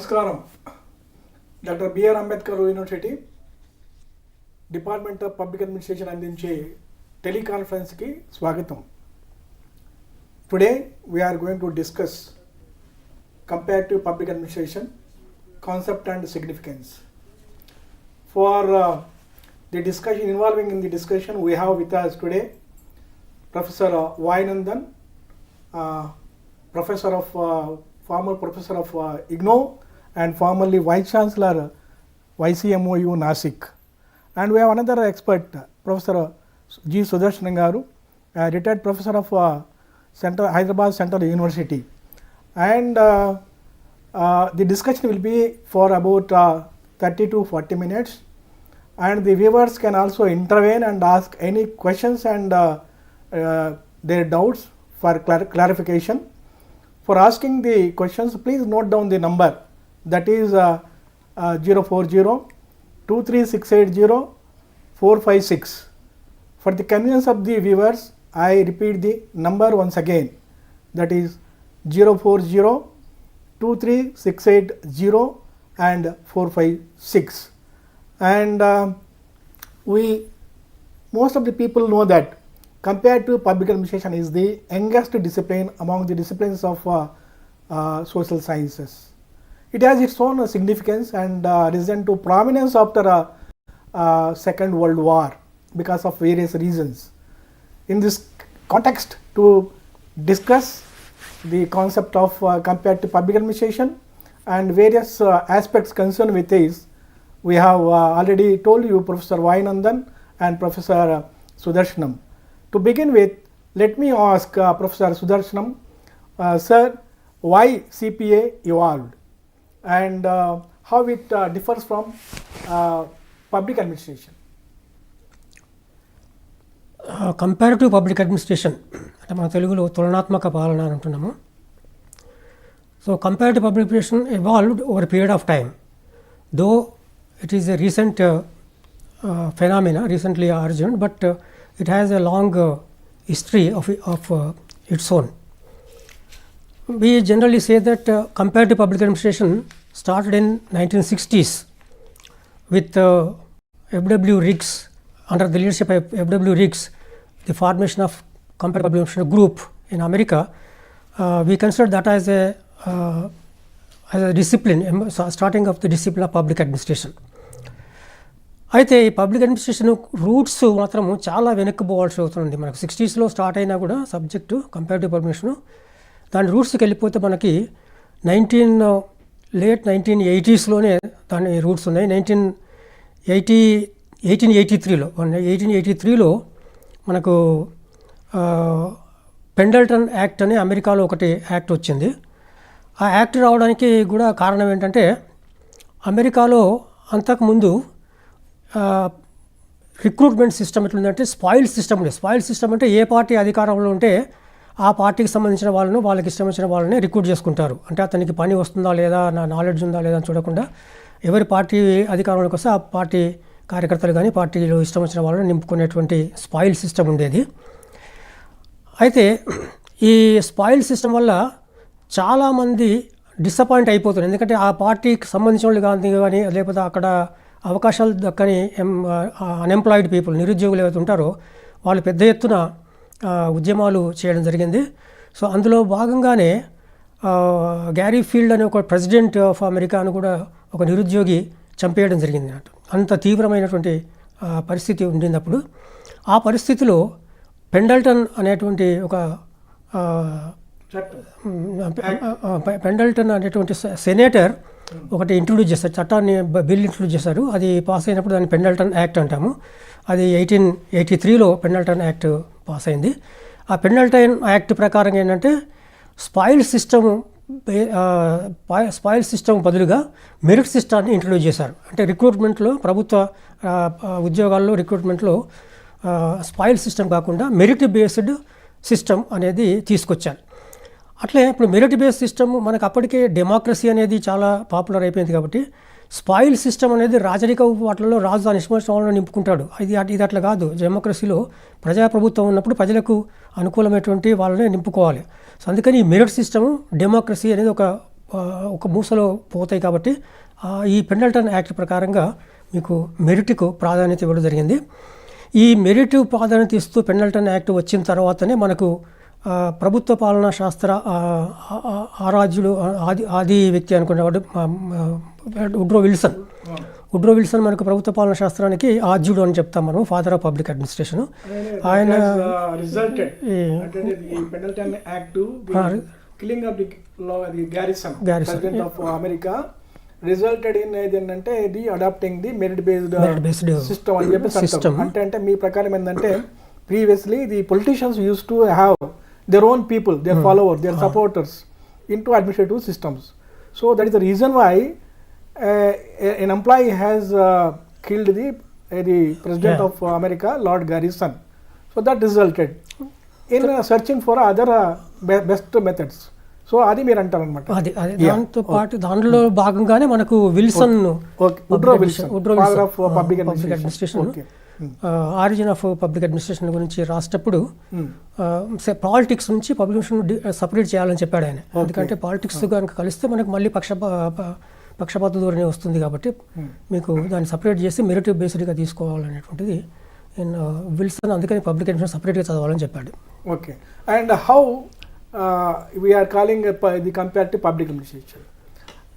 నమస్కారం. Doctor BR Ambedkar university department of public administration అందించే టెలికాన్ఫరెన్స్కి స్వాగతం. Today we are going to discuss comparative public administration concept and significance. For the discussion, involving in the discussion, we have with us today Professor Vayunandan, former professor of IGNOU and formerly Vice Chancellor YCMOU Nasik. And we have another expert, Professor G. Sudarshanam garu, retired professor of Hyderabad Central University. And the discussion will be for about 30 to 40 minutes. And the viewers can also intervene and ask any questions and their doubts for clarification. For asking the questions, please note down the number, that is 040-23680-456. For the convenience of the viewers, I repeat the number once again, that is 040-23680 and 456. And most of the people know that comparative public administration is the youngest discipline among the disciplines of social sciences. It has its own significance and risen to prominence after Second World War because of various reasons. In this context, to discuss the concept of comparative public administration and various aspects concerned with this, we have already told you Professor Vayunandan and Professor Sudarshanam. To begin with, let me ask Professor Sudarshanam, sir, why CPA evolved and how it differs from public administration? Comparative public administration అంటే మన తెలుగులో తులనాత్మక పాలన అని అంటున్నాము. So comparative public administration evolved over a period of time, though it is a recent phenomena, recently originated, but it has a long history of its own. We generally say that comparative public administration started in 1960s with F.W. Riggs, under the leadership of F.W. Riggs, the formation of comparative public administration group in America. We consider that as a discipline, starting of the discipline of public administration. అయితే ఈ public administration roots మాత్రము చాలా వెనక్కిపోవాల్సి అవుతుంది. మనకు 60స్లో start అయినా కూడా subject comparative publication, దాని రూట్స్కి వెళ్ళిపోతే మనకి లేట్ 1980స్లోనే దాని రూట్స్ ఉన్నాయి. 1883లో మనకు పెండల్టన్ యాక్ట్ అనే అమెరికాలో ఒకటి యాక్ట్ వచ్చింది. ఆ యాక్ట్ రావడానికి కూడా కారణం ఏంటంటే, అమెరికాలో అంతకుముందు రిక్రూట్మెంట్ సిస్టమ్ ఎట్లుందంటే స్పాయిల్ సిస్టమ్ ఉంది. స్పాయిల్ సిస్టమ్ అంటే ఏ పార్టీ అధికారంలో ఉంటే ఆ పార్టీకి సంబంధించిన వాళ్ళను, వాళ్ళకి ఇష్టం వచ్చిన వాళ్ళని రిక్రూట్ చేసుకుంటారు. అంటే అతనికి పని వస్తుందా లేదా, నా నాలెడ్జ్ ఉందా లేదా అని చూడకుండా ఎవరి పార్టీ అధికారంలోకి వస్తే ఆ పార్టీ కార్యకర్తలు కానీ పార్టీలో ఇష్టం వచ్చిన వాళ్ళని నింపుకునేటువంటి స్పాయిల్ సిస్టమ్ ఉండేది. అయితే ఈ స్పాయిల్ సిస్టమ్ వల్ల చాలామంది డిసప్పాయింట్ అయిపోతున్నారు. ఎందుకంటే ఆ పార్టీకి సంబంధించిన వాళ్ళు కానీ లేకపోతే అక్కడ అవకాశాలు దక్కని అన్ఎంప్లాయిడ్ పీపుల్, నిరుద్యోగులు ఏవైతే ఉంటారో వాళ్ళు పెద్ద ఎత్తున ఉద్యమాలు చేయడం జరిగింది. సో అందులో భాగంగానే గ్యారీ ఫీల్డ్ అనే ఒక ప్రెసిడెంట్ ఆఫ్ అమెరికాను కూడా ఒక నిరుద్యోగి చంపేయడం జరిగింది అన్నట్టు. అంత తీవ్రమైనటువంటి పరిస్థితి ఉండింది అప్పుడు. ఆ పరిస్థితిలో పెండల్టన్ అనేటువంటి ఒక సెనేటర్ ఒకటి ఇంట్రొడ్యూస్ చేస్తారు, చట్టాన్ని బిల్ ఇంట్రొడ్యూస్ చేశారు. అది పాస్ అయినప్పుడు దాన్ని పెండల్టన్ యాక్ట్ అంటాము. అది 1883లో పెండల్టన్ యాక్ట్ పాస్ అయింది. ఆ పెండల్టన్ యాక్ట్ ప్రకారం ఏంటంటే స్పాయిల్ సిస్టమ్ బదులుగా మెరిట్ సిస్టాన్ని ఇంట్రొడ్యూస్ చేశారు. అంటే రిక్రూట్మెంట్లో, ప్రభుత్వ ఉద్యోగాల్లో రిక్రూట్మెంట్లో స్పాయిల్ సిస్టమ్ కాకుండా మెరిట్ బేస్డ్ సిస్టమ్ అనేది తీసుకొచ్చారు. అట్లే ఇప్పుడు మెరిట్ బేస్ సిస్టమ్ మనకు అప్పటికే డెమోక్రసీ అనేది చాలా పాపులర్ అయిపోయింది కాబట్టి స్పాయిల్ సిస్టమ్ అనేది రాజరిక వాటిలో రాజు దాని ఇష్టమైన వాళ్ళని నింపుకుంటాడు. ఇది అట్లా కాదు. డెమోక్రసీలో ప్రజాప్రభుత్వం ఉన్నప్పుడు ప్రజలకు అనుకూలమైనటువంటి వాళ్ళని నింపుకోవాలి. సో అందుకని ఈ మెరిట్ సిస్టము, డెమోక్రసీ అనేది ఒక మూసలో పోతాయి కాబట్టి ఈ పెండల్టన్ యాక్ట్ ప్రకారంగా మీకు మెరిట్కు ప్రాధాన్యత ఇవ్వడం జరిగింది. ఈ మెరిట్ ప్రాధాన్యత ఇస్తూ పెండల్టన్ యాక్ట్ వచ్చిన తర్వాతనే మనకు ప్రభుత్వ పాలనా శాస్త్ర ఆరాధ్యుడు ఆది వ్యక్తి అనుకునేవాడు ఉడ్రో విల్సన్ మనకు ప్రభుత్వ పాలనా శాస్త్రానికి ఆద్యుడు అని చెప్తాం మనం, ఫాదర్ ఆఫ్ పబ్లిక్ అడ్మినిస్ట్రేషన్. ఆయన అమెరికా రిజల్టెడ్ ఇన్ ఏంటంటే ఇది adapting the merit based system అని చెప్పి సిస్టమ్ అంటే మీ ప్రకారం ఏంటంటే previously the politicians use to have their own people, their followers, their supporters into administrative systems. So that is the reason why an employee has killed the president of America, Lord Garrison. So that resulted in searching for other best methods. So అది మీరు అంటారు అనమాట. దాంతో పాటు దాంట్లో భాగంగానే మనకు Wilson Woodrow father of public administration origin of public administration గురించి రాసేటప్పుడు పాలిటిక్స్ నుంచి పబ్లిక్ అడ్మినిస్ట్రేషన్ సపరేట్ చేయాలని చెప్పాడు ఆయన. ఎందుకంటే పాలిటిక్స్ కనుక కలిస్తే మనకు మళ్ళీ పక్షపాత ధోరణి వస్తుంది కాబట్టి మీకు దాన్ని సపరేట్ చేసి మెరిట్ బేస్డ్గా తీసుకోవాలనేటువంటిది విల్సన్ అందుకని పబ్లిక్ అడ్మినిస్ట్రేషన్ సపరేట్గా చదవాలని చెప్పాడు. Okay, and how we are calling the comparative public administration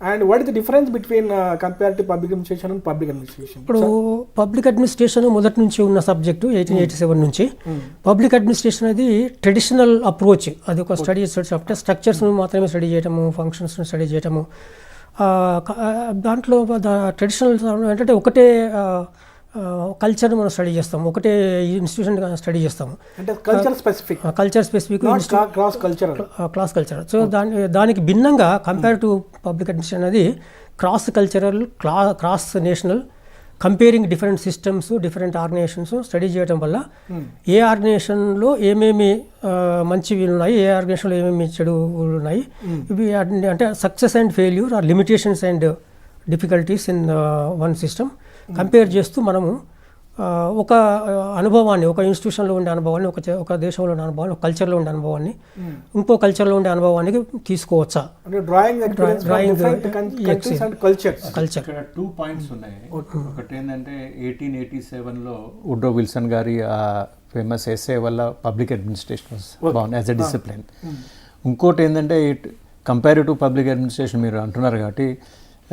and what is the difference between comparative public administration and public administration? ఇప్పుడు పబ్లిక్ అడ్మినిస్ట్రేషన్ మొదటి నుంచి ఉన్న సబ్జెక్టు 1887 నుంచి. పబ్లిక్ అడ్మినిస్ట్రేషన్ అనేది ట్రెడిషనల్ అప్రోచ్, అది ఒక స్టడీ అంటే స్ట్రక్చర్స్ను మాత్రమే స్టడీ చేయటము, ఫంక్షన్స్ను స్టడీ చేయటము. దాంట్లో ట్రెడిషనల్ ఏంటంటే ఒకటే కల్చర్ మనం స్టడీ చేస్తాము, ఒకటే ఇన్స్టిట్యూషన్ స్టడీ చేస్తాము, అంటే culture specific class culture. So దానికి భిన్నంగా కంపారిటివ్ పబ్లిక్ అడ్మినిస్ట్రేషన్ అనేది cross cultural, cross national, comparing different systems, different organisations study చేయడం వల్ల ఏ ఆర్గనైజేషన్లో ఏమేమి మంచివి ఉన్నాయి, ఏ ఆర్గనైజేషన్లో ఏమేమి చెడులు ఉన్నాయి, ఇవి అంటే success and failure or limitations and difficulties in one system compare చేస్తూ మనము ఒక అనుభవాన్ని, ఒక ఇన్స్టిట్యూషన్లో ఉండే అనుభవాన్ని, ఒక దేశంలో ఉండే అనుభవాన్ని, ఒక కల్చర్లో ఉండే అనుభవాన్ని ఇంకో కల్చర్లో ఉండే అనుభవానికి తీసుకోవచ్చా? కల్చర్ 2 పాయింట్స్ ఉన్నాయి. ఒకటి ఏంటంటే 1887లో ఉడ్రో విల్సన్ గారి ఫేమస్ ఎస్సే వల్ల పబ్లిక్ అడ్మినిస్ట్రేషన్ బాగుంది యాజ్ ఎ డిసిప్లిన్. ఇంకోటి ఏంటంటే కంపారిటివ్ పబ్లిక్ అడ్మినిస్ట్రేషన్ మీరు అంటున్నారు కాబట్టి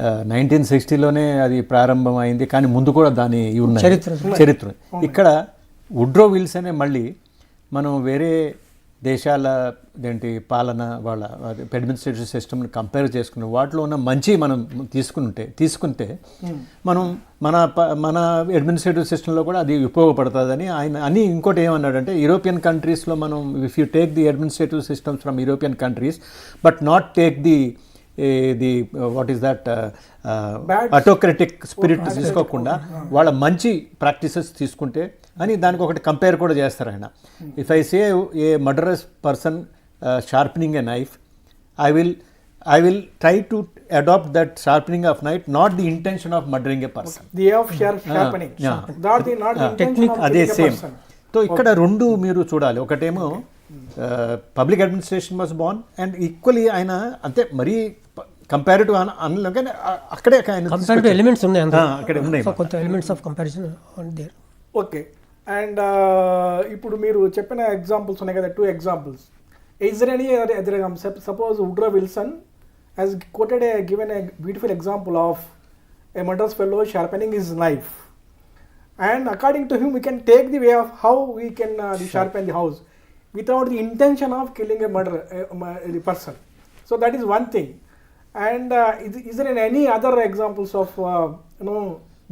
1960లోనే అది ప్రారంభమైంది, కానీ ముందు కూడా దాని ఉన్నాయి చరిత్ర. ఇక్కడ ఉడ్రో విల్సనే మళ్ళీ మనం వేరే దేశాల పాలన వాళ్ళ అడ్మినిస్ట్రేటివ్ సిస్టమ్ని కంపేర్ చేసుకుని వాటిలో ఉన్న మంచి మనం తీసుకుంటే మనం మన అడ్మినిస్ట్రేటివ్ సిస్టంలో కూడా అది ఉపయోగపడుతుందని ఆయన అని. ఇంకోటి ఏమన్నాడంటే యూరోపియన్ కంట్రీస్లో మనం if you take the administrative systems from European countries but not take the what is that autocratic spirit తీసుకోకుండా వాళ్ళ మంచి ప్రాక్టీసెస్ తీసుకుంటే అని దానికి ఒకటి కంపేర్ కూడా చేస్తారు ఆయన. If I say A murderous person sharpening a knife, I will try to adopt that sharpening of knife, not the intention of murdering a person. The of sharpening, not the technique అదే same. So ఇక్కడ రెండు మీరు చూడాలి. ఒకటేమో public administration was born and equally ఆయన అంతే మరీ comparative అనలేం కానీ అక్కడే ఎలిమెంట్స్ ఉన్నాయి, అక్కడే ఉన్నాయి కొంత elements of comparison there. Okay, and ఇప్పుడు మీరు చెప్పిన ఎగ్జాంపుల్స్ ఉన్నాయి కదా, 2 examples. Is there any other example? Suppose Woodrow Wilson has given a beautiful example of a murderous fellow sharpening his knife, and according to him we can take the way of how we can sharpen the house without the intention of killing a person. So that is one thing. And is there any other examples of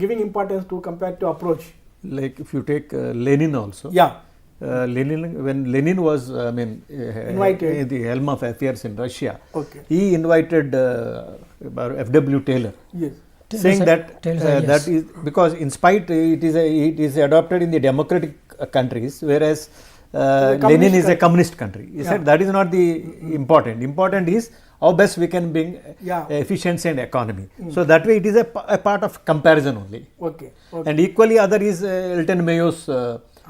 giving importance to comparative approach? Like if you take Lenin also. Yeah. When Lenin was invited the helm of affairs in Russia, okay, he invited F.W. Taylor. Yes. Saying that that is because in spite it is adopted in the democratic countries, whereas Lenin is a communist country. He said that is not the important is how best we can bring efficiency and economy. So that way it is a part of comparison only. Okay. And equally other is Elton Mayo's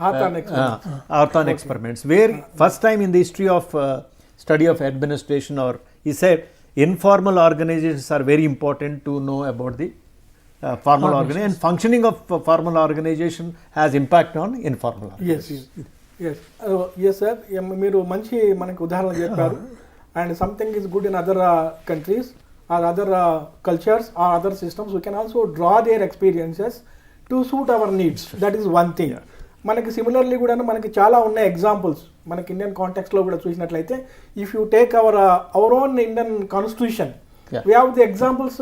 Hawthorne experiments, where first time in the history of study of administration, or he said informal organizations are very important to know about the formal organization, and functioning of formal organization has impact on informal organization. Yes sir, మీరు మంచి మనకు ఉదాహరణ చెప్పారు. And something is good in other countries or other cultures or other systems, we can also draw their experiences to suit our needs. That is one thing. మనకి similarly కూడా మనకి చాలా ఉన్నాయి ఎగ్జాంపుల్స్ మనకి ఇండియన్ కాంటెక్స్లో కూడా చూసినట్లయితే, if you take our own Indian constitution, we have the examples,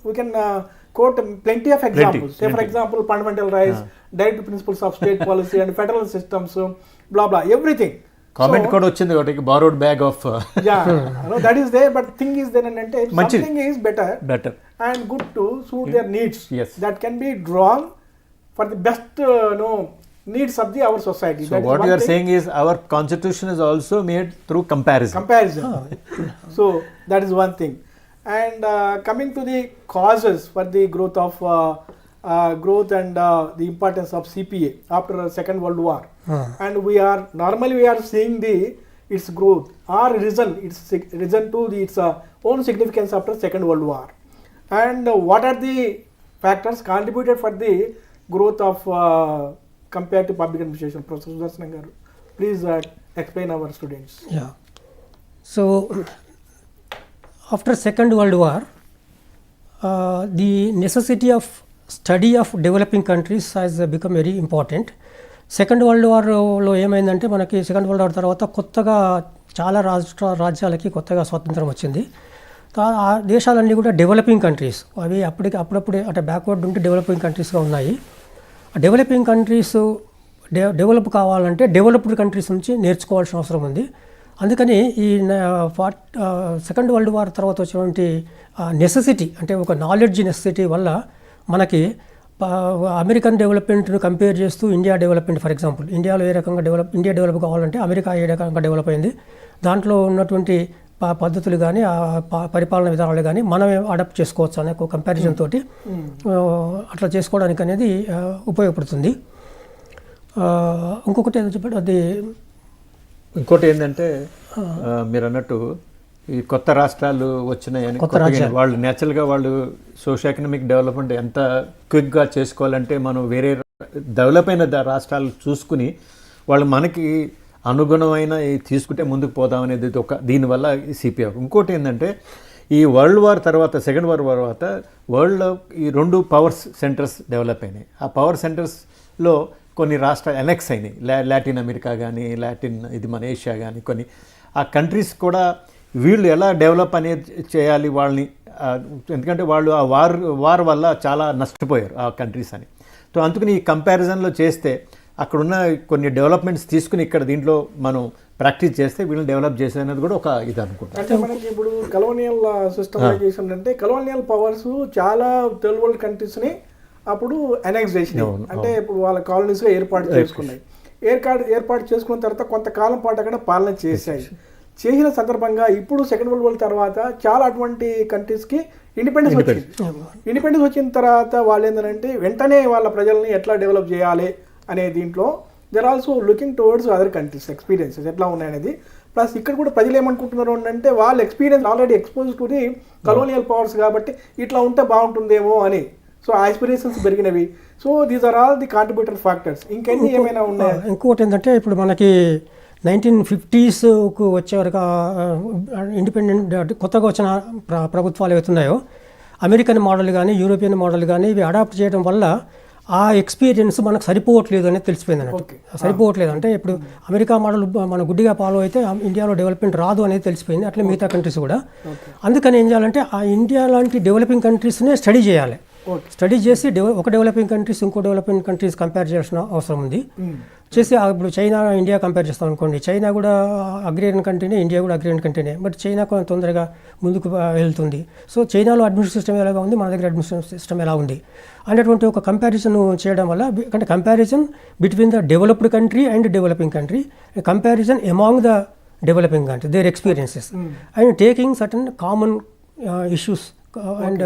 we can quote plenty of examples. Say for example, fundamental rights, direct principles of state policy and federal systems, blah blah, everything. Comment code వచ్చింది ఒకటి borrowed bag of that is there, but thing is then and something is better and good to suit their needs. Yes, that can be drawn for the best needs of the our society. So what you are saying is our constitution is also made through comparison. So that is one thing. And coming to the causes for the growth of growth and the importance of CPA after Second World War, and we are seeing its growth or risen to its own significance after Second World War, and what are the factors contributed for the growth of comparative public administration. Professor Sudarshanam garu, please explain our students. Yeah, so after Second World War, the necessity of study of developing countries has become very important. Second world వార్లో ఏమైందంటే మనకి second world war తర్వాత కొత్తగా చాలా రాజ్యాలకి కొత్తగా స్వాతంత్రం వచ్చింది. ఆ దేశాలన్నీ కూడా డెవలపింగ్ కంట్రీస్, అవి అప్పుడప్పుడే అంటే బ్యాక్వర్డ్ ఉంటే డెవలపింగ్ కంట్రీస్గా ఉన్నాయి. డెవలపింగ్ కంట్రీస్ డెవలప్ కావాలంటే డెవలప్డ్ కంట్రీస్ నుంచి నేర్చుకోవాల్సిన అవసరం ఉంది. అందుకని ఈ సెకండ్ వరల్డ్ వార్ తర్వాత వచ్చినటువంటి నెసెసిటీ, అంటే ఒక నాలెడ్జ్ నెసెసిటీ వల్ల మనకి అమెరికన్ డెవలప్మెంట్ను కంపేర్ చేస్తూ ఇండియా డెవలప్మెంట్, ఫర్ ఎగ్జాంపుల్ ఇండియాలో ఏ రకంగా ఇండియా డెవలప్ కావాలంటే అమెరికా ఏ రకంగా డెవలప్ అయింది, దాంట్లో ఉన్నటువంటి పద్ధతులు కానీ పరిపాలన విధానాలు కానీ మనమే అడాప్ట్ చేసుకోవచ్చు అనే ఒక కంపారిజన్ తోటి అట్లా చేసుకోవడానికి అనేది ఉపయోగపడుతుంది. ఇంకొకటి ఏదో చెప్పాడు, అది ఇంకోటి ఏంటంటే మీరు అన్నట్టు ఈ కొత్త రాష్ట్రాలు వచ్చినాయని, వాళ్ళు నేచురల్గా వాళ్ళు సోషో ఎకనామిక్ డెవలప్మెంట్ ఎంత క్విక్గా చేసుకోవాలంటే మనం వేరే డెవలప్ అయిన రాష్ట్రాలు చూసుకుని వాళ్ళు మనకి అనుగుణమైన తీసుకుంటే ముందుకు పోదాం అనేది ఒక దీనివల్ల సిపిఐ. ఇంకోటి ఏంటంటే ఈ వరల్డ్ వార్ తర్వాత సెకండ్ వార్ తర్వాత వరల్డ్లో ఈ 2 పవర్ సెంటర్స్ డెవలప్ అయినాయి. ఆ పవర్ సెంటర్స్లో కొన్ని రాష్ట్రాలు ఎనెక్స్ అయినాయి, లాటిన్ అమెరికా కానీ ఇది మన ఏషియా కానీ కొన్ని ఆ కంట్రీస్ కూడా వీళ్ళు ఎలా డెవలప్ అనేది చేయాలి వాళ్ళని, ఎందుకంటే వాళ్ళు ఆ వార్ వల్ల చాలా నష్టపోయారు ఆ కంట్రీస్ అని. సో అందుకని ఈ కంపారిజన్లో చేస్తే అక్కడున్న కొన్ని డెవలప్మెంట్స్ తీసుకుని ఇక్కడ దీంట్లో మనం ప్రాక్టీస్ చేస్తే వీళ్ళని డెవలప్ చేసే అనేది కూడా ఒక ఇది అనుకుంటాం. అంటే మనకి ఇప్పుడు కలోనియల్ సిస్టమైజేషన్ అంటే కలోనియల్ పవర్స్ చాలా థర్డ్ వరల్డ్ కంట్రీస్ని అప్పుడు అనెక్స్ చేసినాయి, అంటే ఇప్పుడు వాళ్ళ కాలనీస్గా ఏర్పాటు చేసుకున్నాయి. ఏర్పాటు చేసుకున్న తర్వాత కొంతకాలం పాటు అక్కడ పాలన చేసిన సందర్భంగా ఇప్పుడు సెకండ్ వరల్డ్ వార్ తర్వాత చాలా అటువంటి కంట్రీస్కి ఇండిపెండెన్స్ వచ్చింది. ఇండిపెండెన్స్ వచ్చిన తర్వాత వాళ్ళు ఏంటంటే వెంటనే వాళ్ళ ప్రజల్ని ఎట్లా డెవలప్ చేయాలి అనే దీంట్లో they are also looking towards other countries experiences ఎట్లా ఉన్నాయనేది. ప్లస్ ఇక్కడ కూడా ప్రజలు ఏమనుకుంటున్నారు అంటే వాళ్ళ experience already expose to the colonial powers కాబట్టి ఇట్లా ఉంటే బాగుంటుందేమో అని. సో ఆస్పిరేషన్స్ పెరిగినవి. So these are all the contributor factors. ఇంకెన్ని ఏమైనా ఉన్నాయా? ఇంకోటి ఏంటంటే ఇప్పుడు మనకి 1950s వచ్చే వరకు ఇండిపెండెంట్ కొత్తగా వచ్చిన ప్రభుత్వాలు ఏవైతున్నాయో అమెరికన్ మోడల్ కానీ యూరోపియన్ మోడల్ కానీ ఇవి అడాప్ట్ చేయడం వల్ల ఆ ఎక్స్పీరియన్స్ మనకు సరిపోవట్లేదు అనేది తెలిసిపోయింది అన్నట్టు. సరిపోవట్లేదు అంటే ఇప్పుడు అమెరికా మోడల్ మన గుడ్డిగా ఫాలో అయితే ఇండియాలో డెవలప్మెంట్ రాదు అనేది తెలిసిపోయింది. అట్లే మిగతా కంట్రీస్ కూడా. అందుకని ఏం చేయాలంటే ఆ ఇండియా లాంటి డెవలపింగ్ కంట్రీస్నే స్టడీ చేయాలి. స్టడీ చేసి ఒక డెవలపింగ్ కంట్రీస్ ఇంకో డెవలపింగ్ కంట్రీస్ కంపేర్ చేయాల్సిన అవసరం ఉంది. చేసి ఇప్పుడు చైనా ఇండియా కంపేర్ చేస్తాం అనుకోండి, చైనా కూడా అగ్రేరియన్ కంట్రీనే, ఇండియా కూడా అగ్రేరియన్ కంట్రీనే, బట్ చైనా కొంచెం తొందరగా ముందుకు వెళ్తుంది. సో చైనాలో అడ్మినిస్ట్రేషన్ సిస్టమ్ ఎలాగా ఉంది, మన దగ్గర అడ్మినిస్ట్రేషన్ సిస్టమ్ ఎలా ఉంది అనేటువంటి ఒక కంపారిజన్ చేయడం వల్ల, అంటే comparison between the developed country and developing country, comparison among the developing country, their experiences and taking certain common issues and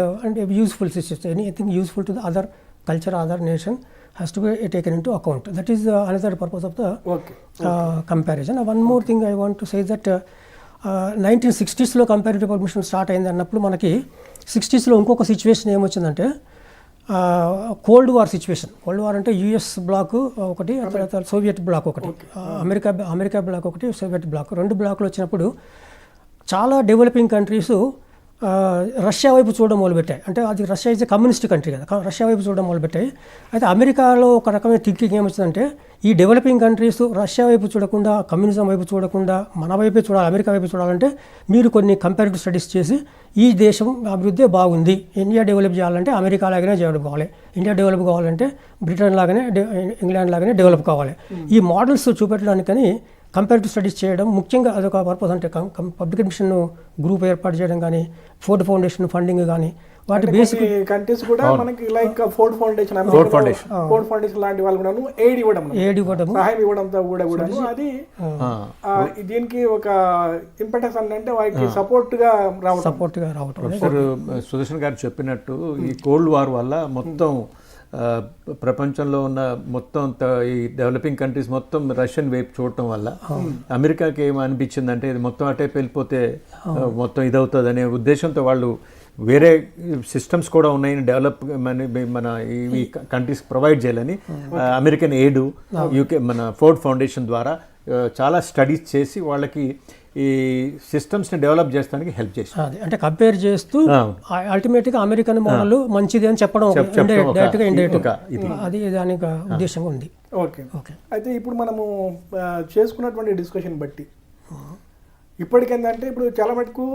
useful issues, anything useful to the other culture, other nation has to be taken into account. That is another purpose of the comparison. One more thing I want to say that 1960s comparative publication start అయింది అన్నప్పుడు మనకి 60sలో ఇంకొక situation ఏమొచ్చిందంటే cold war situation. Cold war అంటే US bloc ఒకటి, తర్వాత Soviet bloc ఒకటి, అమెరికా బ్లాక్ ఒకటి, సోవియట్ బ్లాక్, 2 బ్లాక్లు వచ్చినప్పుడు చాలా డెవలపింగ్ కంట్రీస్ రష్యా వైపు చూడడం మొదలుపెట్టాయి. అంటే అది రష్యా ఇస్ కమ్యూనిస్ట్ కంట్రీ కదా, రష్యా వైపు చూడడం మొదలుపెట్టాయి. అయితే అమెరికాలో ఒక రకమైన థింకింగ్ ఏమొచ్చిందంటే ఈ డెవలపింగ్ కంట్రీస్ రష్యా వైపు చూడకుండా, కమ్యూనిజం వైపు చూడకుండా మన వైపే చూడాలి, అమెరికా వైపు చూడాలంటే మీరు కొన్ని కంపారిటివ్ స్టడీస్ చేసి ఈ దేశం అభివృద్ధి బాగుంది, ఇండియా డెవలప్ చేయాలంటే అమెరికా లాగానే డెవలప్ కావాలి, ఇండియా డెవలప్ కావాలంటే బ్రిటన్ లాగానే, ఇంగ్లాండ్ లాగానే డెవలప్ కావాలి. ఈ మోడల్స్ చూపెట్టడానికని కంపారిటివ్ స్టడీస్ చేయడం ముఖ్యంగా అదొక పర్పస్. అంటే పబ్లిక్ అడ్మిషన్ గ్రూప్ ఏర్పాటు చేయడం కానీ, ఫోర్డ్ ఫౌండేషన్ ఫండింగ్ కానీ, వాటి బేసిక్ కంట్రీస్ కూడా మనకి లైక్ ఫోర్డ్ ఫౌండేషన్ లాంటి వాళ్ళు కూడా ఎయిడ్ ఇవ్వడం, సహాయం ఇవ్వడంతో కూడా అది దీనికి ఒక ఇంపార్టెన్స్ అంటే వారికి సపోర్ట్ గా రావటం. సుదర్శన్ గారు చెప్పినట్టు ఈ కోల్డ్ వార్ వల్ల మొత్తం ప్రపంచంలో ఉన్న మొత్తం ఈ డెవలపింగ్ కంట్రీస్ మొత్తం రష్యన్ వైపు చూడటం వల్ల అమెరికాకి ఏమనిపించిందంటే ఇది మొత్తం అటే వెళ్ళిపోతే మొత్తం ఇదవుతుంది అనే ఉద్దేశంతో వాళ్ళు వేరే సిస్టమ్స్ కూడా ఉన్నాయని డెవలప్ మన ఈ కంట్రీస్ ప్రొవైడ్ చేయాలని అమెరికన్ ఎయిడ్, యూకే మన ఫోర్డ్ ఫౌండేషన్ ద్వారా చాలా స్టడీస్ చేసి వాళ్ళకి ఈ సిస్టమ్స్ని డెవలప్ చేయడానికి హెల్ప్ చేస్తుంది. అంటే కంపేర్ చేస్తూ అల్టిమేట్గా అమెరికన్ మోడల్ మంచిది అని చెప్పడం అది దానికి ఉద్దేశంగా ఉంది. ఓకే. అయితే ఇప్పుడు మనము చేసుకున్నటువంటి డిస్కషన్ బట్టి ఇప్పటికేంటంటే ఇప్పుడు చాలా మటుకు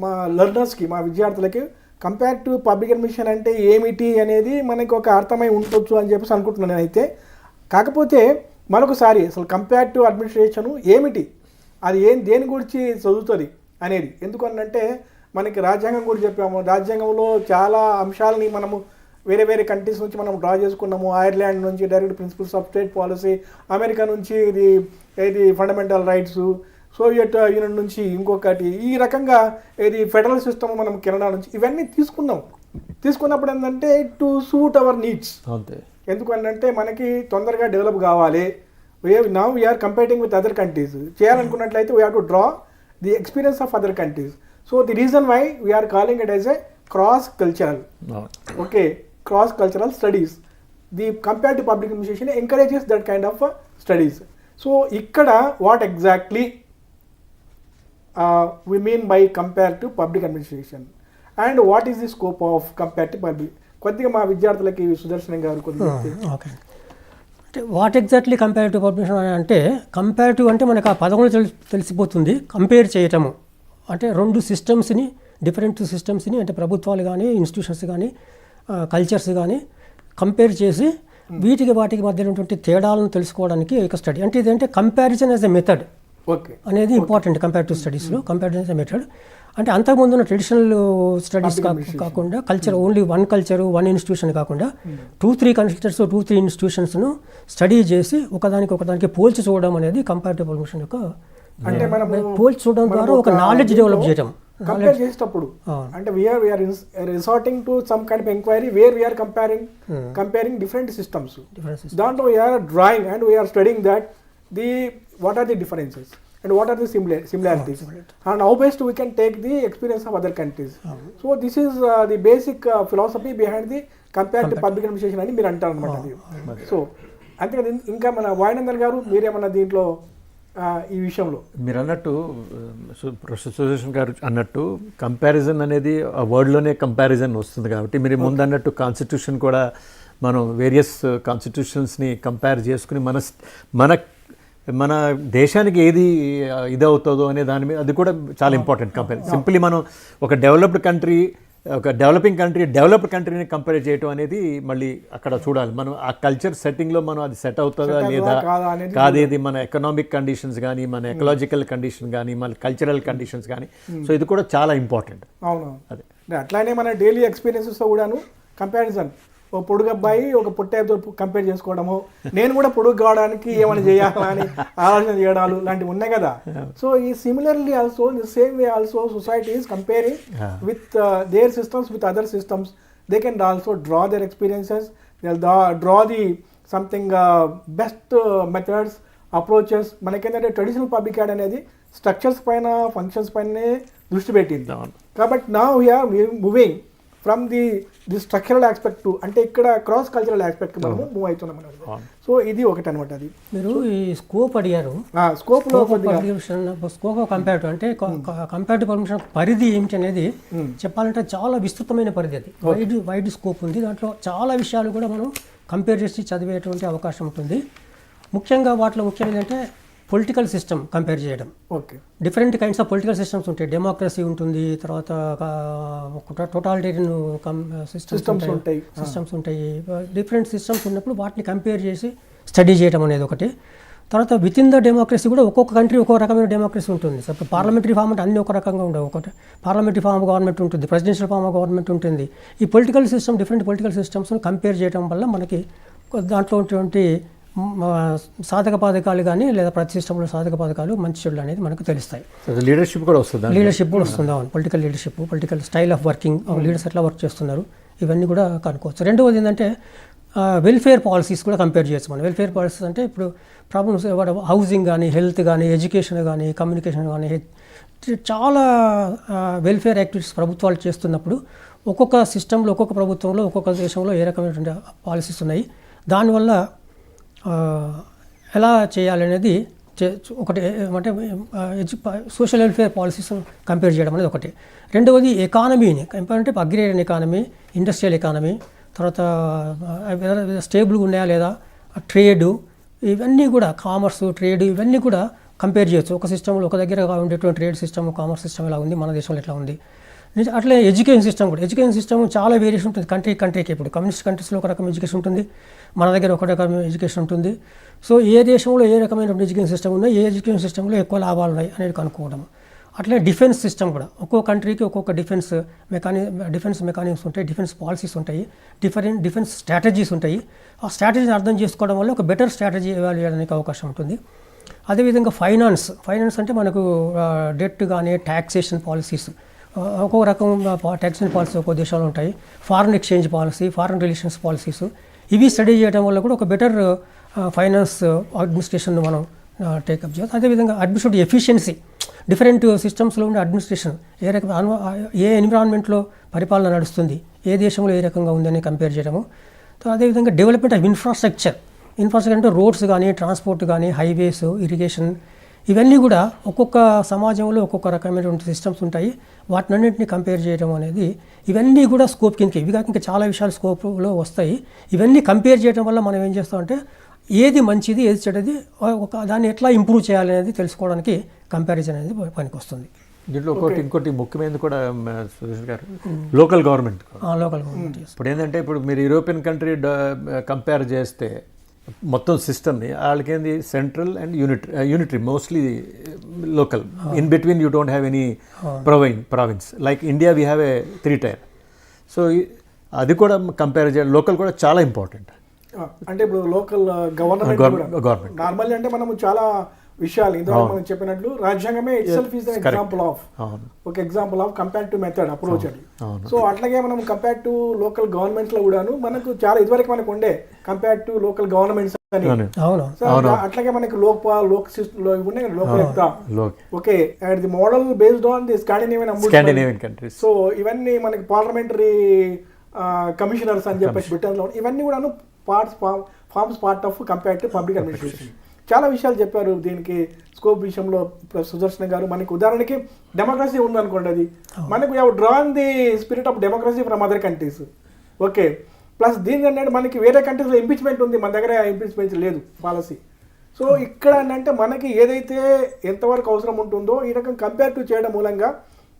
మా లెర్నర్స్కి, మా విద్యార్థులకి కంపారిటివ్ పబ్లిక్ అడ్మిషన్ అంటే ఏమిటి అనేది మనకి ఒక అర్థమై ఉండొచ్చు అని చెప్పేసి అనుకుంటున్నాను. అయితే కాకపోతే మరొకసారి అసలు కంపారిటివ్ అడ్మినిస్ట్రేషన్ ఏమిటి, అది దేని గురించి చదువుతుంది అనేది, ఎందుకనంటే మనకి రాజ్యాంగం గురించి చెప్పాము, రాజ్యాంగంలో చాలా అంశాలని మనము వేరే వేరే కంట్రీస్ నుంచి మనం డ్రా చేసుకున్నాము. ఐర్లాండ్ నుంచి direct principles of state policy, America నుంచి ఇది ఫండమెంటల్ రైట్స్, సోవియట్ యూనియన్ నుంచి ఇంకొకటి, ఈ రకంగా ఫెడరల్ సిస్టమ్ మనం కెనడా నుంచి ఇవన్నీ తీసుకున్నప్పుడు ఏంటంటే టు సూట్ అవర్ నీడ్స్. ఎందుకంటే మనకి తొందరగా డెవలప్ కావాలి. Now we are competing with other countries. చేయాలనుకున్నట్లయితే we have to draw the experience of other countries. So the reason why we are calling it as a cross-cultural, cross-cultural studies. The comparative public administration encourages that kind of studies. So ikkada what exactly we mean by comparative public administration and what is the scope of comparative public? కొద్దిగా మా విద్యార్థులకి సుదర్శనం గారు కొద్దిగా. అంటే what exactly comparative publication అంటే, comparative అంటే మనకు ఆ పదం తెలిసిపోతుంది. కంపేర్ చేయటము అంటే 2 సిస్టమ్స్ని, డిఫరెంట్ సిస్టమ్స్ని, అంటే ప్రభుత్వాలు కానీ, ఇన్స్టిట్యూషన్స్ కానీ, కల్చర్స్ కానీ కంపేర్ చేసి వాటికి మధ్య ఉన్నటువంటి తేడాలను తెలుసుకోవడానికి ఒక స్టడీ. అంటే ఇదంటే కంపారిజన్ యాజ్ ఎ మెథడ్ అనేది ఇంపార్టెంట్ కంపారిటివ్ స్టడీస్లో. కంపారిజన్ యాజ్ ఎ మెథడ్ అంటే అంతకుముందు ఉన్న ట్రెడిషనల్ స్టడీస్ కాకుండా కల్చర్, ఓన్లీ 1 కల్చరు 1 ఇన్స్టిట్యూషన్ కాకుండా 2-3 కల్చర్స్ 2-3 ఇన్స్టిట్యూషన్స్ను స్టడీ చేసి ఒకదానికి పోల్చి చూడడం అనేది కంపారిటివ్ పబ్లికేషన్ యొక్క. అంటే మనం పోల్చి చూడడం ద్వారా ఒక నాలెడ్జ్ డెవలప్ చేయడం. కంపేర్ చేసేటప్పుడు అంటే we are resorting to some kind of enquiry where we are comparing different systems. దాంట్లో we are drawing and we are studying that what are the differences and what are the similarities and how best we can take the experience of other countries. So this is the basic philosophy behind the comparative public administration అని మీరు అంటారు అనమాట. So అంతే. ఇంకా మన వాయునందన్ గారు మీరేమన్నా దీంట్లో ఈ విషయంలో మీరు అన్నట్టు, ప్రొఫెసర్ సుదర్శన్ గారు అన్నట్టు కంపారిజన్ అనేది ఆ వర్డ్లోనే కంపారిజన్ వస్తుంది కాబట్టి మీరు ముందు అన్నట్టు కాన్స్టిట్యూషన్ కూడా మనం వేరియస్ కాన్స్టిట్యూషన్స్ని కంపేర్ చేసుకుని మన దేశానికి ఏది ఇదవుతుందో అనే దాని మీద అది కూడా చాలా ఇంపార్టెంట్. కంపేర్ సింప్లీ మనం ఒక డెవలప్డ్ కంట్రీని కంపేర్ చేయటం అనేది మళ్ళీ అక్కడ చూడాలి. మనం ఆ కల్చర్ సెట్టింగ్లో మనం అది సెట్ అవుతుందా లేదా కాదేది, మన ఎకనామిక్ కండిషన్స్ కానీ, మన ఎకలాజికల్ కండిషన్ కానీ, మన కల్చరల్ కండిషన్స్ కానీ. సో ఇది కూడా చాలా ఇంపార్టెంట్. అవును. అదే అట్లానే మన డైలీ ఎక్స్పీరియన్సెస్తో కూడాను కంపారిజన్, ఓ పొడుగు అబ్బాయి ఒక పొట్టేతో కంపేర్ చేసుకోవడము, నేను కూడా పొడుగు కావడానికి ఏమైనా చేయాలని ఆలోచన చేయడాలు లాంటివి ఉన్నాయి కదా. సో ఈ similarly also in the same way also society is comparing with their systems with other systems. They can also draw their experiences, they draw the something best methods, approaches. మనకేంటంటే ట్రెడిషనల్ పబ్లిక్ యాడ్ అనేది structures పైన functions పైనే దృష్టి పెట్టింది. కాబట్టి నా we are moving from the structural aspect to అంటే ఇక్కడ క్రాస్ కల్చరల్ ఆస్పెక్ట్ మనము మూవ్ అవుతున్నాం అన్నమాట. సో ఇది ఒకటి అనమాట. అది మీరు ఈ స్కోప్ అడిగారు, స్కోప్ కంపేరిటివ్ అంటే కంపేరిటివ్ పబ్లికేషన్ పరిధి ఏమిటి అనేది చెప్పాలంటే చాలా విస్తృతమైన పరిధి. అది వైడ్ స్కోప్ ఉంది. దాంట్లో చాలా విషయాలు కూడా మనం కంపేర్ చేసి చదివేటువంటి అవకాశం ఉంటుంది. ముఖ్యంగా వాటిలో ముఖ్యం ఏంటంటే పొలిటికల్ సిస్టమ్ కంపేర్ చేయడం. Okay, different kinds of political systems ఉంటాయి. డెమోక్రసీ ఉంటుంది, తర్వాత టోటాలిటేరియన్ సిస్టమ్స్ ఉంటాయి. డిఫరెంట్ సిస్టమ్స్ ఉన్నప్పుడు వాటిని కంపేర్ చేసి స్టడీ చేయడం అనేది ఒకటి. తర్వాత విత్ ఇన్ ద డెమోక్రసీ కూడా ఒక్కొక్క కంట్రీ ఒక్కొక్క రకమైన డెమోక్రసీ ఉంటుంది. సో పార్లమెంటరీ ఫామ్ అంటే అన్ని ఒక రకంగా ఉండవు. ఒకటి పార్లమెంటరీ ఫామ్ ఆఫ్ గవర్నమెంట్ ఉంటుంది, ప్రెసిడెన్షియల్ ఫామ్ ఆఫ్ గవర్నమెంట్ ఉంటుంది. ఈ పొలిటికల్ సిస్టమ్ డిఫరెంట్ పొలిటికల్ సిస్టమ్స్ను కంపేర్ చేయడం వల్ల మనకి దాంట్లో ఉన్నటువంటి సాధక బాధకాలు కానీ లేదా ప్రతి సిస్టంలో సాధక బాధకాలు మంచి చెడులు అనేది మనకు తెలుస్తాయి. లీడర్షిప్ కూడా వస్తుంది. Political leadership, political style of working, leaders ఎట్లా వర్క్ చేస్తున్నారు, ఇవన్నీ కూడా కనుక్కోవచ్చు. రెండవది ఏంటంటే వెల్ఫేర్ పాలసీస్ కూడా కంపేర్ చేయొచ్చు. మనం వెల్ఫేర్ పాలసీస్ అంటే ఇప్పుడు ప్రాబ్లమ్స్ హౌసింగ్ కానీ, హెల్త్ కానీ, ఎడ్యుకేషన్ కానీ, కమ్యూనికేషన్ కానీ, చాలా వెల్ఫేర్ యాక్టివిటీస్ ప్రభుత్వాలు చేస్తున్నప్పుడు ఒక్కొక్క సిస్టంలో, ఒక్కొక్క ప్రభుత్వంలో, ఒక్కొక్క దేశంలో ఏ రకమైనటువంటి పాలసీస్ ఉన్నాయి, దానివల్ల ఎలా చేయాలనేది ఒకటి అంటే సోషల్ వెల్ఫేర్ పాలసీస్ కంపేర్ చేయడం అనేది ఒకటి. రెండవది ఎకానమీని అంటే అగ్రేరియన్ ఎకానమీ, ఇండస్ట్రియల్ ఎకానమీ, తర్వాత స్టేబుల్గా ఉన్నాయా లేదా ట్రేడు, ఇవన్నీ కూడా కామర్స్, ట్రేడ్, ఇవన్నీ కూడా కంపేర్ చేయొచ్చు. ఒక సిస్టంలో ఒక దగ్గర ఉండేటువంటి ట్రేడ్ సిస్టమ్, కామర్స్ సిస్టమ్ ఎలా ఉంది, మన దేశంలో ఎట్లా ఉంది. అట్లే ఎడ్యుకేషన్ సిస్టమ్ కూడా, ఎడ్యుకేషన్ సిస్టమ్ చాలా వేరియేషన్ ఉంటుంది కంట్రీకి. ఇప్పుడు కమ్యూనిస్ట్ కంట్రీస్లో ఒక రకం ఎడ్యుకేషన్ ఉంటుంది, మన దగ్గర ఒక రకం ఎడ్యుకేషన్ ఉంటుంది. సో ఏ దేశంలో ఏ రకమైన ఎడ్యుకేషన్ సిస్టమ్ ఉన్నాయి, ఏ ఎడ్యుకేషన్ సిస్టంలో ఎక్కువ లాభాలు ఉన్నాయి అనేది కనుక్కోవడం. అట్లే డిఫెన్స్ సిస్టమ్ కూడా ఒక్కొక్క కంట్రీకి ఒక్కొక్క డిఫెన్స్ మెకానిజమ్స్ ఉంటాయి, డిఫెన్స్ పాలసీస్ ఉంటాయి, డిఫెన్స్ స్ట్రాటజీస్ ఉంటాయి. ఆ స్ట్రాటజీని అర్థం చేసుకోవడం వల్ల ఒక బెటర్ స్ట్రాటజీ ఎవాల్వ్ చేయడానికి అవకాశం ఉంటుంది. అదేవిధంగా ఫైనాన్స్ అంటే మనకు డెట్ కానీ, ట్యాక్సేషన్ పాలసీస్, ఒక్కొక్క రకం ట్యాక్సేషన్ పాలసీ ఒక్కో దేశాలు ఉంటాయి. Foreign exchange policy, foreign relations policies, ఇవి స్టడీ చేయడం వల్ల కూడా ఒక బెటర్ ఫైనాన్స్ అడ్మినిస్ట్రేషన్ను మనం టేకప్ చేయాలి. అదేవిధంగా అడ్మినిస్ట్రేటివ్ ఎఫిషియన్సీ, డిఫరెంట్ సిస్టమ్స్లో ఉండే అడ్మినిస్ట్రేషన్ ఏ ఎన్విరాన్మెంట్లో పరిపాలన నడుస్తుంది, ఏ దేశంలో ఏ రకంగా ఉందని కంపేర్ చేయడము. అదేవిధంగా డెవలప్మెంట్ ఆఫ్ ఇన్ఫ్రాస్ట్రక్చర్ అంటే రోడ్స్ కానీ, ట్రాన్స్పోర్ట్ కానీ, హైవేస్, ఇరిగేషన్, ఇవన్నీ కూడా ఒక్కొక్క సమాజంలో ఒక్కొక్క రకమైనటువంటి సిస్టమ్స్ ఉంటాయి. వాటినన్నింటినీ కంపేర్ చేయడం అనేది ఇవన్నీ కూడా స్కోప్ కిందకి, ఇవి కాక ఇంకా చాలా విషయాలు స్కోప్లో వస్తాయి. ఇవన్నీ కంపేర్ చేయడం వల్ల మనం ఏం చేస్తామంటే ఏది మంచిది, ఏది చెడ్డది, దాన్ని ఎట్లా ఇంప్రూవ్ చేయాలి అనేది తెలుసుకోవడానికి కంపారిజన్ అనేది పనికి వస్తుంది. దీంట్లో ఇంకోటి ముఖ్యమైనది కూడా సురేష్ గారు, లోకల్ గవర్నమెంట్. ఇప్పుడు ఏంటంటే ఇప్పుడు మీరు యూరోపియన్ కంట్రీ కంపేర్ చేస్తే మొత్తం సిస్టమ్ని, వాళ్ళకేంది central and unitary, mostly local. In between you don't have any province. Like India we have a 3 tier. So అది కూడా కంపేర్ చేయాలి. లోకల్ కూడా చాలా ఇంపార్టెంట్. అంటే ఇప్పుడు లోకల్ గవర్నమెంట్ నార్మల్లీ అంటే మనము చాలా విషయాలు ఇందులో మనం చెప్పినట్లు రాజ్యాంగమే ఇట్సెల్ఫ్ ఈజ్ ఎగ్జాంపుల్ ఆఫ్ ఒక example of comparative method approach అది. సో అట్లాగే మనం కంపేర్ టు లోకల్ గవర్నమెంట్స్ లో కూడాను మనకు చాలా ఇదివరకు మనకు ఉండే కంపేర్ టు లోకల్ గవర్నమెంట్స్ అని. అట్లాగే మనకి okay and the model based on the Scandinavian countries. So ఇవన్నీ మనకి పార్లమెంటరీ కమిషనర్స్ అని చెప్పేసి బ్రిటన్లో, ఇవన్నీ కూడాను forms part of comparative public administration. చాలా విషయాలు చెప్పారు దీనికి స్కోప్ విషయంలో సుదర్శన్ గారు. మనకి ఉదాహరణకి డెమోక్రసీ ఉందనుకోండి, అది మనకు drawn the spirit of democracy from other countries. Okay, plus దీని ఏంటంటే మనకి వేరే కంట్రీస్లో ఇంపీచ్మెంట్ ఉంది, మన దగ్గర ఇంపీచ్మెంట్ లేదు పాలసీ. సో ఇక్కడ ఏంటంటే మనకి ఏదైతే ఎంతవరకు అవసరం ఉంటుందో ఈ రకం కంపేరిటివ్ చేయడం మూలంగా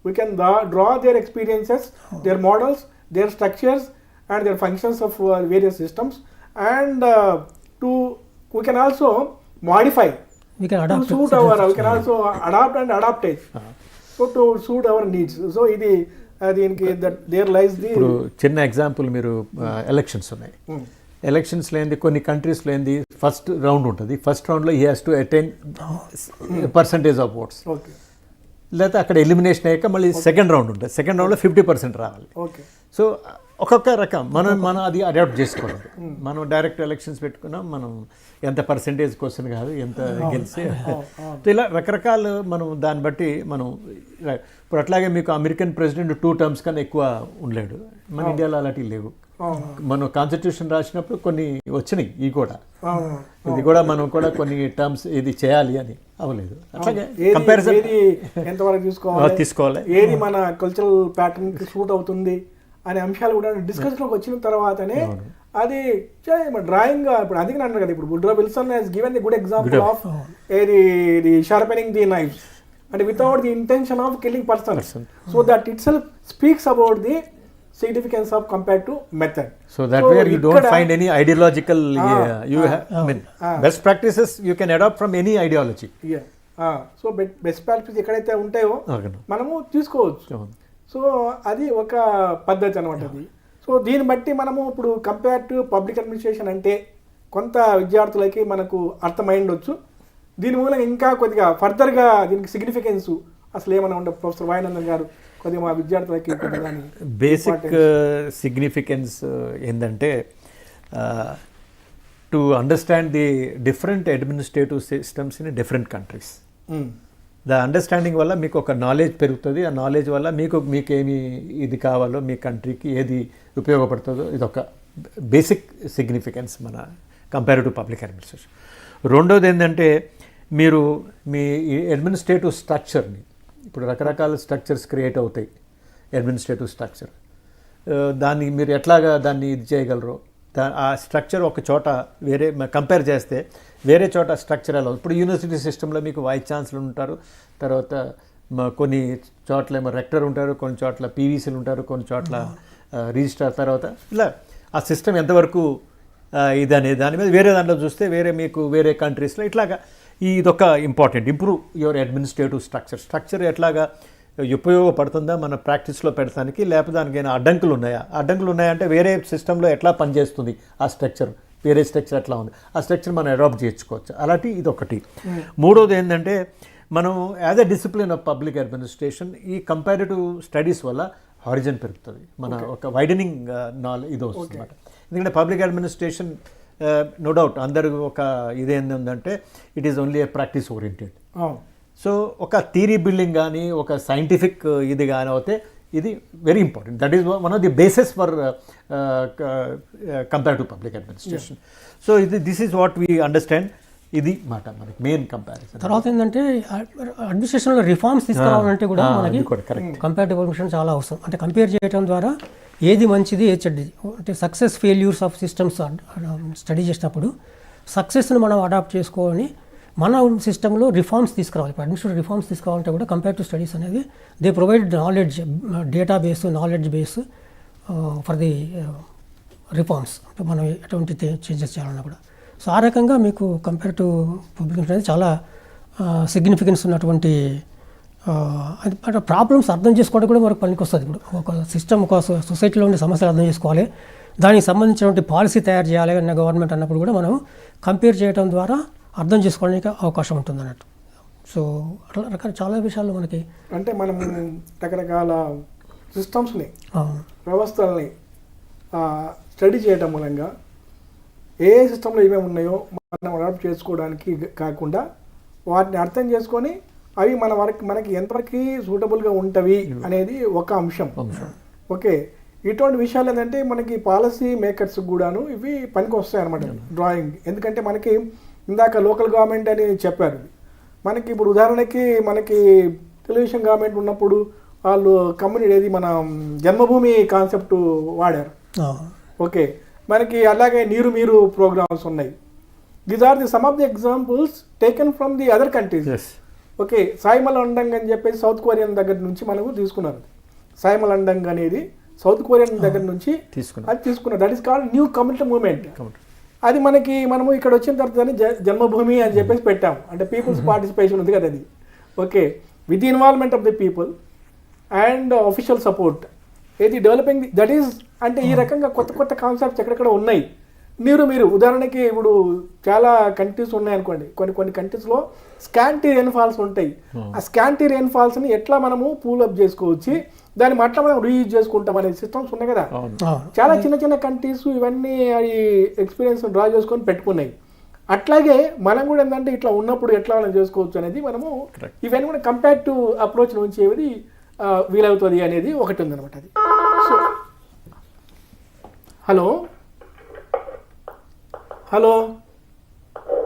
we can draw their experiences, their models, their structures and their functions of various systems and we can also modify, we can adapt we can also adapt and adaptate so to suit our needs. So ఇది దీనికి there lies the చిన్న example. మీరు elections ఉన్నాయి, elections లేని కొన్ని countries లేని first round ఉంటుంది. First రౌండ్లో he has to attain percentage of votes. Okay, లేకపోతే అక్కడ ఎలిమినేషన్ అయ్యాక మళ్ళీ సెకండ్ రౌండ్ ఉంటుంది. సెకండ్ రౌండ్లో 50% రావాలి. ఓకే, సో ఒక్కొక్క రకం మనం అది అడాప్ట్ చేసుకోవాలి. మనం డైరెక్ట్ ఎలక్షన్స్ పెట్టుకున్నాం, మనం ఎంత పర్సెంటేజ్ క్వశ్చన్ కాదు, ఎంత గెలిచి ఇలా రకరకాలు మనం దాన్ని బట్టి మనం ఇప్పుడు అట్లాగే మీకు అమెరికన్ ప్రెసిడెంట్ 2 terms కన్నా ఎక్కువ ఉండలేడు. మన ఇండియాలో అలాంటివి లేవు. మనం కాన్స్టిట్యూషన్ రాసినప్పుడు కొన్ని వచ్చినాయి, ఇవి కూడా ఇది కూడా మనం కూడా కొన్ని టర్మ్స్ ఇది చేయాలి అని అవ్వలేదు. అట్లాగే కంపారిజన్ ఎంతవరకు తీసుకోవాలి, ఏది మన కల్చరల్ ప్యాటర్న్ కి సూట్ అవుతుంది అనే అంశాలు కూడా డిస్కషన్లోకి వచ్చిన తర్వాతనే అది డ్రాయింగ్. ఇప్పుడు అందుకే అన్నారు కదా, ఇప్పుడు Woodrow Wilson has given the good example of the sharpening the knifes అంటే without the intention of killing person. So that itself speaks about the significance of compared to method. So that where you don't find any ideological you have I mean best practices you can adopt from any ideology. So best practices ఎక్కడైతే ఉంటాయో మనము తీసుకోవచ్చు. So అది ఒక పద్ధతి అన్నమాట అది. So దీన్ని బట్టి మనము ఇప్పుడు కంపేరిటివ్ పబ్లిక్ అడ్మినిస్ట్రేషన్ అంటే కొంత విద్యార్థులకి మనకు అర్థమైండొచ్చు. దీని మూలంగా ఇంకా కొద్దిగా ఫర్దర్గా దీనికి సిగ్నిఫికెన్స్ అసలు ఏమైనా ఉండే ప్రొఫెసర్ వయనందన్ గారు కొద్దిగా మా విద్యార్థులకి బేసిక్ సిగ్నిఫికెన్స్ ఏంటంటే to understand the different administrative systems in different countries. The understanding వల్ల మీకు ఒక నాలెడ్జ్ పెరుగుతుంది. ఆ నాలెడ్జ్ వల్ల మీకేమి ఇది కావాలో మీ కంట్రీకి ఏది ఉపయోగపడుతుందో ఇది ఒక బేసిక్ సిగ్నిఫికెన్స్ మన కంపారిటివ్ పబ్లిక్ అడ్మినిస్ట్రేషన్. రెండోది ఏంటంటే మీరు మీ అడ్మినిస్ట్రేటివ్ స్ట్రక్చర్ని ఇప్పుడు రకరకాల స్ట్రక్చర్స్ క్రియేట్ అవుతాయి. అడ్మినిస్ట్రేటివ్ స్ట్రక్చర్ దాన్ని మీరు ఎట్లాగా దాన్ని ఇది చేయగలరో ఆ స్ట్రక్చర్ ఒక చోట వేరే కంపేర్ చేస్తే వేరే చోట స్ట్రక్చర్ ఎలా. ఇప్పుడు యూనివర్సిటీ సిస్టంలో మీకు వైస్ ఛాన్సలర్ ఉంటారు, తర్వాత కొన్ని చోట్ల ఏమో రెక్టర్ ఉంటారు, కొన్ని చోట్ల పీవీసీలు ఉంటారు, కొన్ని చోట్ల రిజిస్ట్రార్, తర్వాత ఇలా ఆ సిస్టమ్ ఎంతవరకు ఇది అనే దాని మీద వేరే దాంట్లో చూస్తే మీకు వేరే కంట్రీస్లో ఇట్లాగా ఇదొక important. Improve your administrative structure ఎట్లాగా ఉపయోగపడుతుందా మన ప్రాక్టీస్లో పెడతానికి, లేకపోతే దానికైనా అడ్డంకులు ఉన్నాయంటే వేరే సిస్టంలో ఎట్లా పనిచేస్తుంది ఆ స్ట్రక్చర్, వేరే స్ట్రక్చర్ ఎట్లా ఉంది ఆ స్ట్రక్చర్ మనం అడాప్ట్ చేసుకోవచ్చు. అలాంటి ఇదొకటి. మూడోది ఏంటంటే మనం as a discipline of public administration ఈ కంపారిటివ్ స్టడీస్ వల్ల హారిజన్ పెరుగుతుంది, మన ఒక వైడనింగ్ ఇది వస్తుంది అన్నమాట. ఎందుకంటే పబ్లిక్ అడ్మినిస్ట్రేషన్ నో డౌట్ అందరు ఒక ఇదేంటంటే it is only A practice oriented. So ఒక థియరీ బిల్డింగ్ కానీ ఒక సైంటిఫిక్ ఇది కానీ అయితే ఇది very important. That is one of the basis for comparative public administration. So this is what we understand. ఇది మాట మనకి మెయిన్ కంపారిజన్. తర్వాత ఏంటంటే అడ్మినిస్ట్రేషన్లో రిఫార్మ్స్ తీసుకురావాలంటే కూడా మనకి కంపారిటివ్ అడ్మినిస్ట్రేషన్ చాలా అవసరం. అంటే కంపేర్ చేయడం ద్వారా ఏది మంచిది ఏది చెడ్డది, అంటే success failures of systems study చేసినప్పుడు సక్సెస్ని మనం అడాప్ట్ చేసుకొని మన సిస్టంలో రిఫార్మ్స్ తీసుకురావాలి. ఇప్పుడు అడ్మినిస్ట్రేటివ్ రిఫార్మ్స్ తీసుకురావాలంటే కూడా కంపారిటివ్ స్టడీస్ అనేది they provide knowledge, data base, knowledge base for the reforms. అంటే మనం ఎటువంటి చేంజెస్ చేయాలన్నా కూడా. సో ఆ రకంగా మీకు కంపారిటివ్ పబ్లిక్ అనేది చాలా సిగ్నిఫికెన్స్ ఉన్నటువంటి అంటే ప్రాబ్లమ్స్ అర్థం చేసుకోవడం కూడా మనకు పనికి వస్తుంది. ఇప్పుడు ఒక సిస్టమ్, ఒక సొసైటీలో ఉండే సమస్యలు అర్థం చేసుకోవాలి, దానికి సంబంధించినటువంటి పాలసీ తయారు చేయాలి అన్న గవర్నమెంట్ అన్నప్పుడు కూడా మనం కంపేర్ చేయడం ద్వారా అర్థం చేసుకోవడానికి అవకాశం ఉంటుంది అన్నట్టు. సో అట్లా రకాల చాలా విషయాలు మనకి అంటే మనం రకరకాల సిస్టమ్స్ని, వ్యవస్థల్ని స్టడీ చేయడం మూలంగా ఏ సిస్టంలో ఏమేమి ఉన్నాయో మనం అడాప్ట్ చేసుకోవడానికి కాకుండా వాటిని అర్థం చేసుకొని అవి మనకి ఎంతవరకు సూటబుల్గా ఉంటవి అనేది ఒక అంశం. ఓకే, ఇటువంటి విషయాలు ఏంటంటే మనకి పాలసీ మేకర్స్ కూడాను ఇవి పనికి వస్తాయి అన్నమాట డ్రాయింగ్. ఎందుకంటే మనకి ఇందాక లోకల్ గవర్నమెంట్ అని చెప్పారు. మనకి ఇప్పుడు ఉదాహరణకి మనకి తెలుగుదేశం గవర్నమెంట్ ఉన్నప్పుడు వాళ్ళు కమ్యూనిటీ ఏది మన జన్మభూమి కాన్సెప్ట్ వాడారు. ఓకే, మనకి అలాగే నీరు ప్రోగ్రామ్స్ ఉన్నాయి. These are the some of the examples taken from the other countries. Okay, సాయిమలండంగ్ అని చెప్పేసి సౌత్ కొరియన్ దగ్గర నుంచి మనకు తీసుకున్నారు. సాయిమలండంగ్ అనేది సౌత్ కొరియన్ దగ్గర నుంచి అది తీసుకున్నారు. That is called new community movement. అది మనము ఇక్కడ వచ్చిన తర్వాత జన్మభూమి అని చెప్పేసి పెట్టాము. అంటే పీపుల్స్ పార్టిసిపేషన్ ఉంది కదా అది. Okay, with the involvement of the people and official support ఏది డెవలపింగ్ దట్ ఈస్. అంటే ఈ రకంగా కొత్త కాన్సెప్ట్స్ ఎక్కడెక్కడ ఉన్నాయి. మీరు ఉదాహరణకి ఇప్పుడు చాలా కంట్రీస్ ఉన్నాయనుకోండి, కొన్ని కంట్రీస్లో స్కాంటీ రెయిన్ఫాల్స్ ఉంటాయి. ఆ స్కాంటీ రెయిన్ఫాల్స్ని ఎట్లా మనము పూల్ అప్ చేసుకోవచ్చు, దాన్ని మట్లా మనం రీయూజ్ చేసుకుంటాం అనే సిస్టమ్స్ ఉన్నాయి కదా. చాలా చిన్న చిన్న కంట్రీస్ ఇవన్నీ అవి ఎక్స్పీరియన్స్ డ్రా చేసుకొని పెట్టుకున్నాయి. అట్లాగే మనం కూడా ఏంటంటే ఇట్లా ఉన్నప్పుడు ఎట్లా మనం చేసుకోవచ్చు అనేది మనము ఇవన్నీ కూడా కంపేరిటివ్ అప్రోచ్ నుంచి ఏది వీలవుతుంది అనేది ఒకటి ఉందన్నమాట. అది so hello hello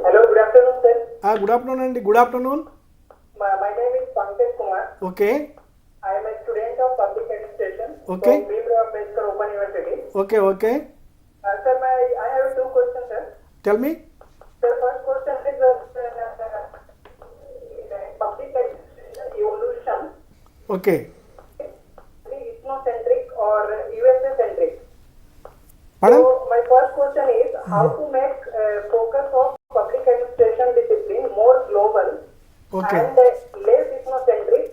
Hello, good afternoon, sir. Good afternoon అండి. Good afternoon. My name is Pankaj Kumar. Okay I am a student of public administration Okay. from BRAOU Ambedkar Open University. Okay okay Sir, I have two questions, sir. Tell me. The first question is public administration evolution. Okay Ethnocentric or USA centric? Pardon? So my first question is how to make focus of public administration discipline more global Okay. and less ethnocentric,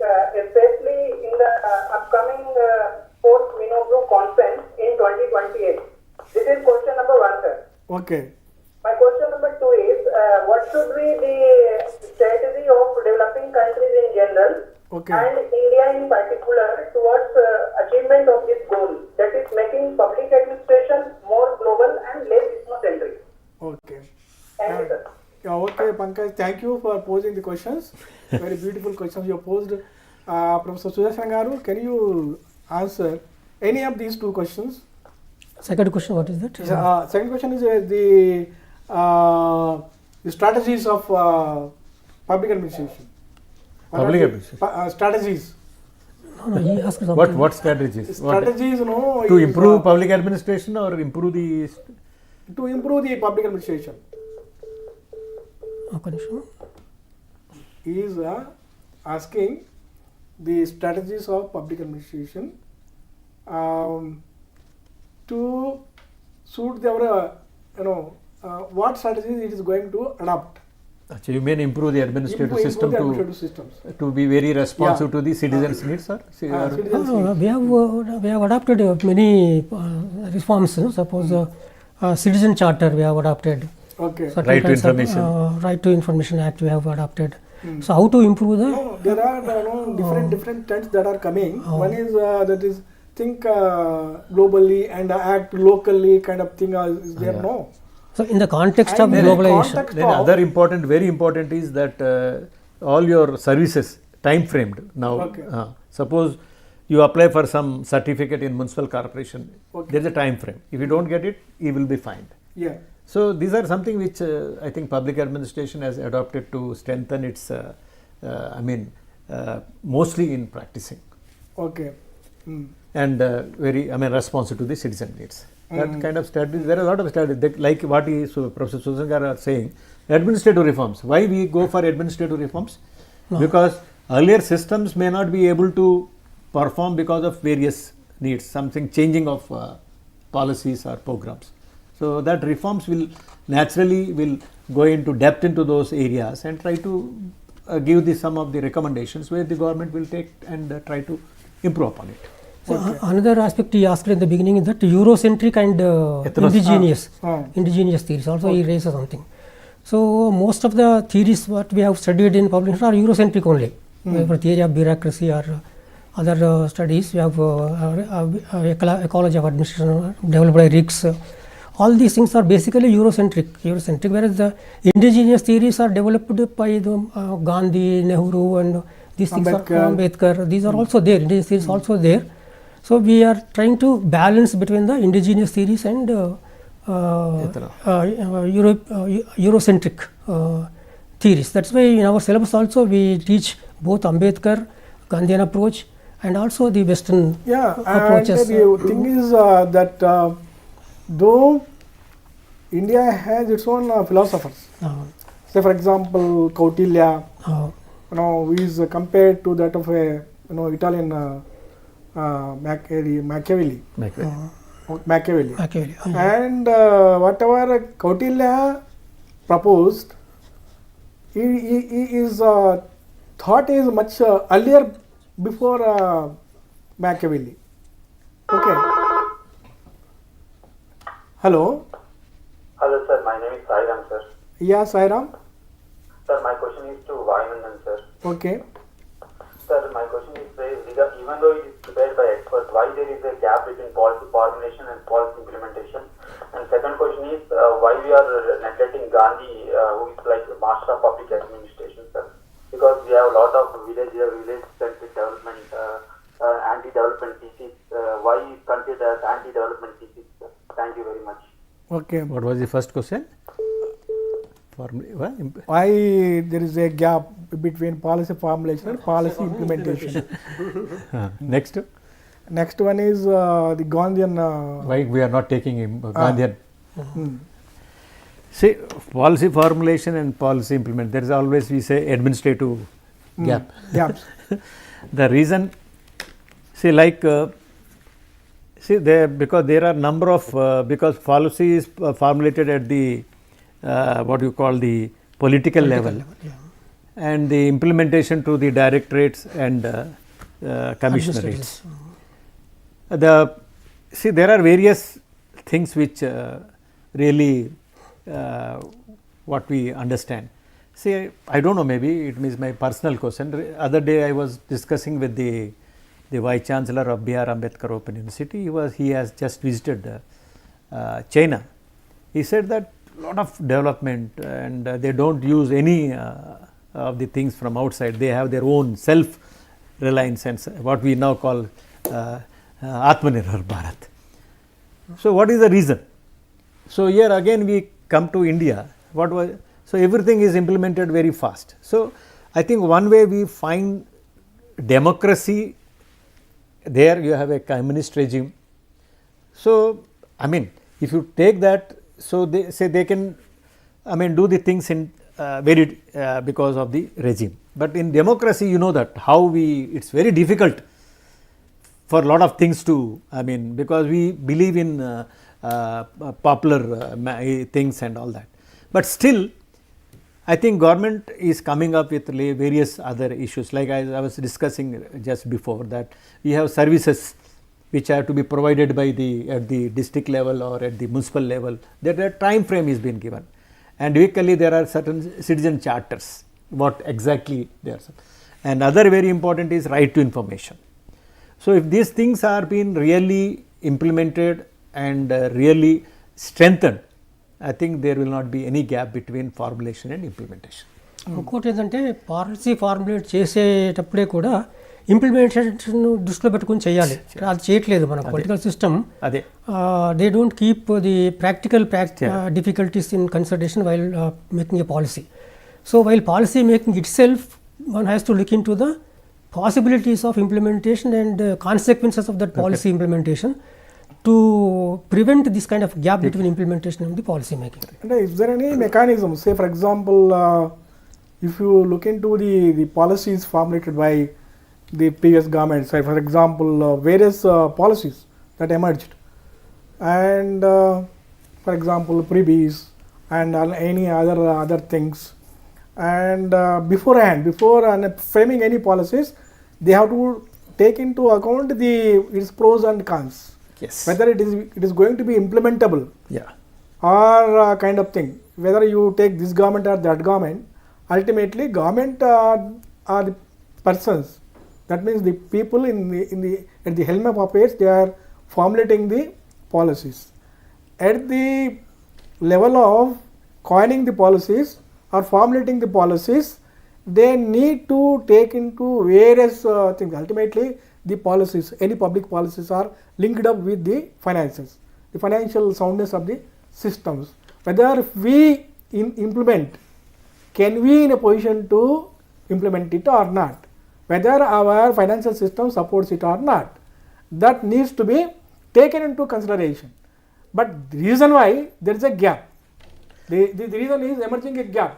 especially in the upcoming fourth YCMOU conference in 2028. This is question number 1, sir. Okay My question number 2 is what should be the strategy of developing countries in general Okay. and India in particular towards achievement of this goal, that is making public administration more global and less ethnocentric. Okay Thank you, sir. Okay Pankaj, thank you for posing the questions. Very beautiful questions you posed. Professor Sudarshan garu, can you answer any of these two questions? Second question, what is that? Second question is the strategies of public administration. Public administration. Strategies. No, he asked something. What strategies? Strategies, no. To is, improve public administration or improve the to improve the public administration. Okay, sure. He is asking the strategies of public administration to suit their what strategies it is going to adopt. So you mean improve the administrative Improve system the administrative systems. to be very responsive to the citizens' needs, sir? Citizens' No, we have adopted many reforms. No? Suppose citizen charter we have adopted. Okay. Certain Right to kinds of, information. Right to Information Act we have adopted. So how to improve the? No, there are different trends that are coming. One is that is think globally and act locally kind of thing is there. Yeah. No. So in the context And of in the globalization. context Then of- other important, very important is that all your services time framed now. Okay. Suppose you apply for some certificate in municipal corporation, Okay. there is a time frame. If you don't get it, you will be fined. Yeah. So these are something which I think public administration has adopted to strengthen its, mostly in practicing Okay. and very, responsive to the citizen needs. That kind of strategies, there are a lot of strategies, like what is Professor Susan Garu are saying, administrative reforms. Why we go for administrative reforms? No. Because earlier systems may not be able to perform because of various needs, something changing of policies or programs. So that reforms will naturally go into depth into those areas and try to give some of the recommendations where the government will take and try to improve upon it. So another aspect he asked in the beginning is that Eurocentric and indigenous theories. Also he raises something. So most of the theories what we have studied in public are Eurocentric only. For theory of bureaucracy or other studies, we have ecology of administration developed by Ricks. All these things are basically Eurocentric, whereas the indigenous theories are developed by the Gandhi, Nehru, and these things are Ambedkar. These are also there. Indigenous theories also there. So we are trying to balance between the indigenous theories and Eurocentric theories. That's why in our syllabus also we teach both Ambedkar, Gandhian approach, and also the Western approaches. And the thing is that though India has its own philosophers, say for example Kautilya, who is compared to that of a Italian Machiavelli. And whatever Kautilya proposed, he is thought is much earlier before Machiavelli. Okay. Hello. Hello, sir. My name is Sairam, sir. Yeah, Sairam. Sir, my question is to Vayunandan, sir. Okay. Sir, my question is, even though it is prepared by experts, why there is a gap between policy formulation and policy implementation? And second question is, why we are neglecting Gandhi, who is like the master of public administration, sir? Because we have a lot of village-centric development, anti-development thesis. Why is considered as anti-development thesis, sir? Thank you very much. Okay. What was the first question? Why there is a gap between policy formulation and policy implementation? Next. Next one is the Gandhian. Why we are not taking him Gandhian? See, policy formulation and policy implement, there is always, we say, administrative gap. Gaps. The reason, see, like, because there are number of, because policy is formulated at the, what you call the political level, and the implementation to the directorates and commissionerates. See, there are various things which really what we understand. See, I don't know, maybe it is my personal question. Other day I was discussing with the Vice Chancellor of B.R. Ambedkar Open University. He has just visited China. He said that lot of development and they don't use any of the things from outside. They have their own self-reliance and what we now call Atmanirbhar Bharat. So, what is the reason? So, here again we come to India. So, everything is implemented very fast. So, I think one way we find democracy, there you have a communist regime. So, I mean, if you take that, so they say they can, I mean, do the things in because of the regime. But in democracy, you know that how it's very difficult for a lot of things to, I mean, because we believe in popular things and all that. But still, I think government is coming up with various other issues, like I was discussing just before, that we have services which have to be provided by at the district level or at the municipal level, that a time frame is being given. And equally there are certain citizen charters, what exactly they are. And other very important is right to information. So, if these things are being really implemented and really strengthened, I think there will not be any gap between formulation and implementation. ఇంకోటి ఏంటంటే policy formulate చేసేటప్పుడే కూడా implementation దృష్టిలో పెట్టుకుని చేయాలి. అది చేయట్లేదు మన పొలిటికల్ సిస్టమ్. అదే they don't keep the practical difficulties in consideration while making a policy. So while policy making it self one has to look in to the possibilities of implementation and consequences of that policy implementation to prevent this kind of gap between implementation and the policy making. And is there any mechanism, say for example, if you look into the policies formulated by the previous government, say for example, various policies that emerged, and for example, freebies and any other things, and before framing any policies, they have to take into account its pros and cons. Yes. Whether it is going to be implementable, yeah, or kind of thing. Whether you take this government or that government, ultimately government are the persons. That means the people at the helm of affairs, they are formulating the policies. At the level of coining the policies or formulating the policies, they need to take into various things. Ultimately, the policies, any public policies are linked up with the finances, the financial soundness of the systems. Whether we implement, can we in a position to implement it or not? Whether our financial system supports it or not, that needs to be taken into consideration. But the reason why there is a gap, the reason is emerging a gap.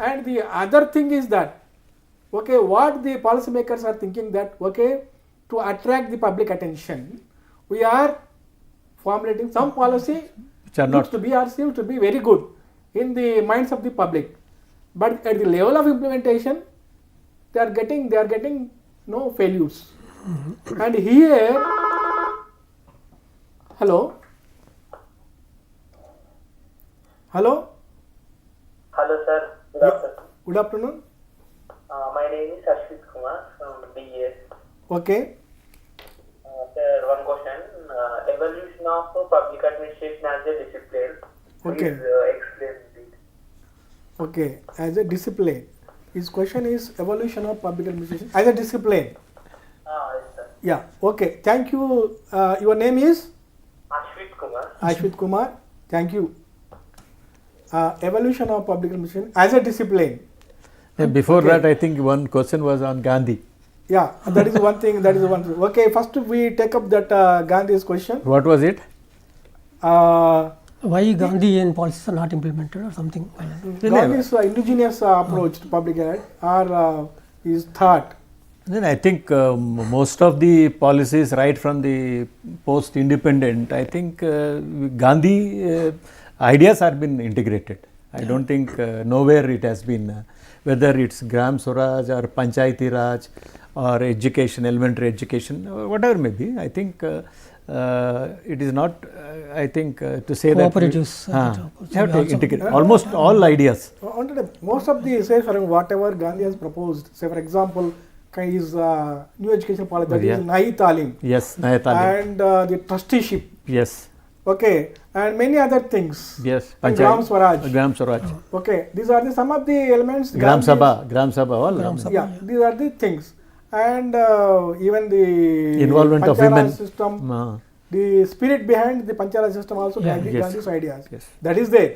And the other thing is that, okay, what the policymakers are thinking that, okay, to attract the public attention, we are formulating some policy which seems to be very good in the minds of the public, but at the level of implementation, they are getting no failures. And here, hello. Hello, sir. Good afternoon. My name is Ashwit Kumar from BA. Okay. sir, one question. Evolution of public administration as a discipline. Okay. Please explain it. Okay, as a discipline. His question is evolution of public administration as a discipline. Yes, sir. Yeah, okay. Thank you. Your name is? Ashwit Kumar. Ashwit Kumar. Thank you. Evolution of public administration as a discipline. Before Okay. that, I think one question was on Gandhi. Yeah, that is one thing. That is one thing. Okay, first we take up that Gandhi's question. What was it? Why Gandhi and policies are not implemented or something like that. Gandhi's indigenous approach to public health or his thought. Then I think most of the policies right from the post-independent, I think Gandhi ideas have been integrated. I don't think nowhere it has been, whether it's Gram Swaraj or Panchayati Raj or education, elementary education, whatever may be. I think it is not, I think to say that Cooperatives, you have to integrate almost all ideas. Most of the, say for whatever Gandhi has proposed, say for example, his new education policy, that is Nahi Talim. Yes, Naya Talim. And the trusteeship. Yes. Okay, and many other things. Yes. And Gram Swaraj. Gram Swaraj. Okay, these are some of the elements. Gram Gandhi- Sabha, all. Gram Sabha. Yeah, these are the things. And even the Involvement of Pancharaj women. system, the spirit behind the Pancharaj system also Gandhi's Yes. ideas. Yes. That is there.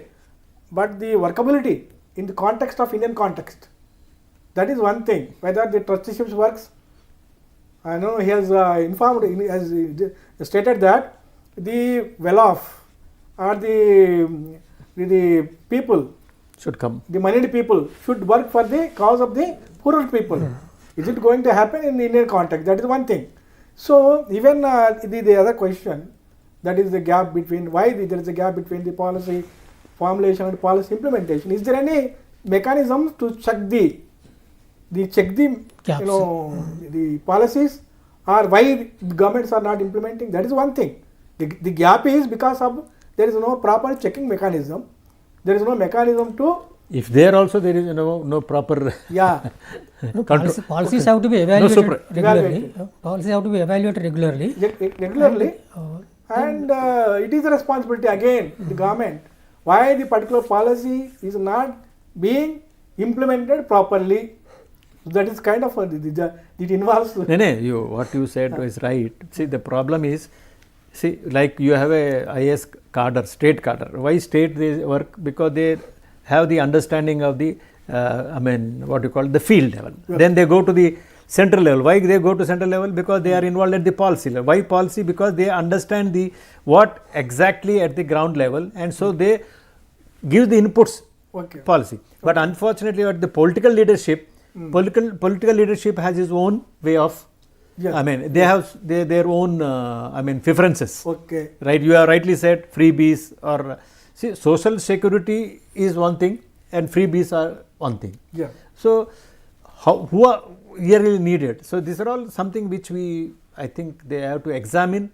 But the workability in the context of Indian context, that is one thing. Whether the trusteeship works, I know he has informed, has stated that the well-off or the people, Should come. the moneyed people should work for the cause of the poorer people. Is it going to happen in the Indian context? That is one thing. So even the other question, that is the gap between why there is a gap between the policy formulation and policy implementation. Is there any mechanism to check the Gaps. the policies, or why the governments are not implementing? That is one thing. The gap is because of there is no proper checking mechanism. There is no mechanism to If there also there is no proper yeah. No, policies have to be evaluated super- regularly. Policies have to be evaluated regularly. regularly, and it is a responsibility again the government why the particular policy is not being implemented properly. That is kind of it involves. No, what you said was right. See, the problem is, like you have a IS cadre, state cadre. Why state they work? Because they have the understanding of the, what you call the field level. Yeah. Then they go to the central level. Why they go to central level? Because they are involved at the policy level. Why policy? Because they understand the what exactly at the ground level, and so they give the inputs Okay. policy. But unfortunately, at the political leadership, political leadership has its own way of. Yeah. They have their own preferences. Okay. Right, you have rightly said freebies or see, social security is one thing and freebies are one thing. Yeah. So who are really needed? So these are all something which I think they have to examine,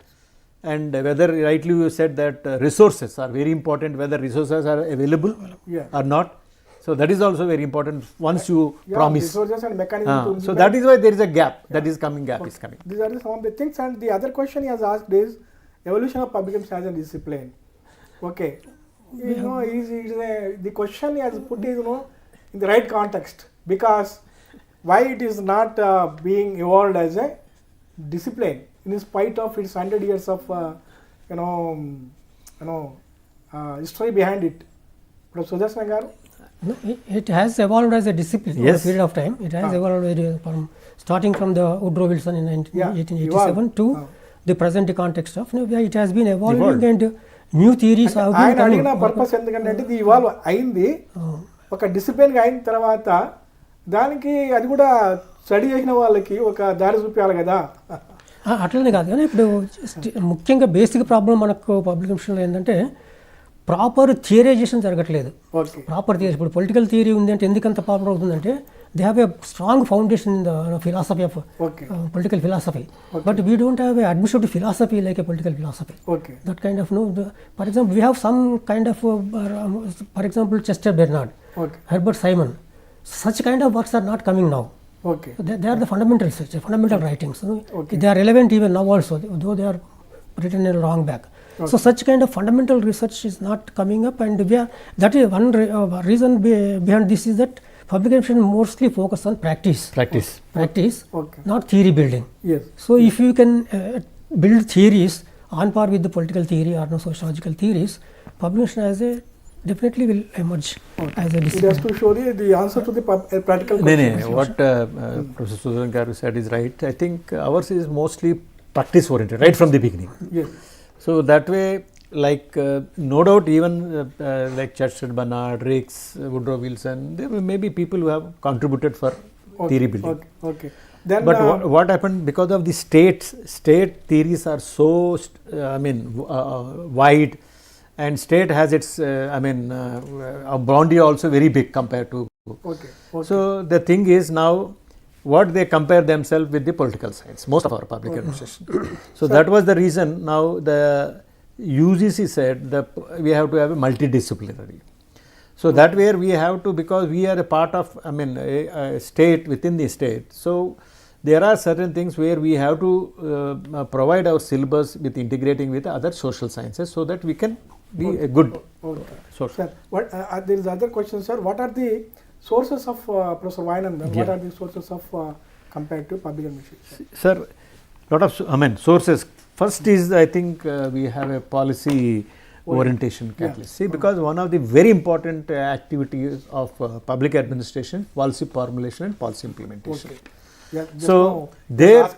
and whether rightly you said that resources are very important, whether resources are available Yeah. or not. So that is also very important once you Yeah, promise. resources and mechanism to So implement. that is why there is a gap. That is coming. Gap is coming. These are some of the things, and the other question he has asked is evolution of public administration as a discipline. Okay, the question he has put is in the right context, because why it is not being evolved as a discipline in spite of its 100 years of history behind it. Prof. Sudarshanam garu? No, it has evolved as a discipline over a Yes. period of time. It has evolved from starting from the Woodrow Wilson in 1887 to the present context of it has been evolving and new theories have been ఆయన coming. అడిగిన purpose ఎందుకంటే ఇది evolve అయింది ఒక discipline అయిన తర్వాత దానికి అది కూడా స్టడీ చేసిన వాళ్ళకి ఒక దారి చూపించాలి కదా. అట్లనే కాదు కానీ ఇప్పుడు ముఖ్యంగా బేసిక్ ప్రాబ్లం మనకు పబ్లిక్ మిషన్లో ఏంటంటే ప్రాపర్ థియరైజేషన్ జరగట్లేదు. ఓకే. ప్రాపర్ థియరీ ఇప్పుడు పొలిటికల్ థియరీ ఉంది అంటే ఎందుకంత ప్రాపర్ అవుతుందంటే they have a strong foundation in the philosophy of political philosophy, but we don't have a administrative philosophy like A political philosophy. Okay. That kind of for example, we have some kind of for example Chester Bernard, Okay. Herbert Simon, such kind of works are not coming now. Okay. So they are the fundamental research, fundamental writings. Okay. They are relevant even now also, though they are written in a long back. So such kind of fundamental research is not coming up, and that is one reason behind this is that public administration mostly focus on practice, Okay. not theory building. Yes. So if you can build theories on par with the political theory or no sociological theories, public administration as a definitely will emerge as a It discipline. has to show the answer to the practical question. No, what Professor Sudarshanam Garu said is right. I think ours is mostly practice oriented right from the beginning. Yes. So that way, like no doubt, even like Churchard, Barnard, Riggs, Woodrow Wilson, there may be people who have contributed for theory building. Okay. Then, But what happened because of the state theories are so wide, and state has its boundary also very big compared to. Okay. So the thing is now, what they compare themselves with the political science, most of our public administration. So that was the reason. Now the UGC said that we have to have a multidisciplinary. So that way we have to, because we are a part of a state within the state. So there are certain things where we have to provide our syllabus with integrating with other social sciences, so that we can be a good source. Sir, what there is other question, sir. What are the sources of Professor Vayunandan? What are the sources of comparative public administration? Sir, lot of sources. First is, I think we have a policy orientation catalyst. See, because one of the very important activities of public administration, policy formulation and policy implementation. Okay. Yeah, So there,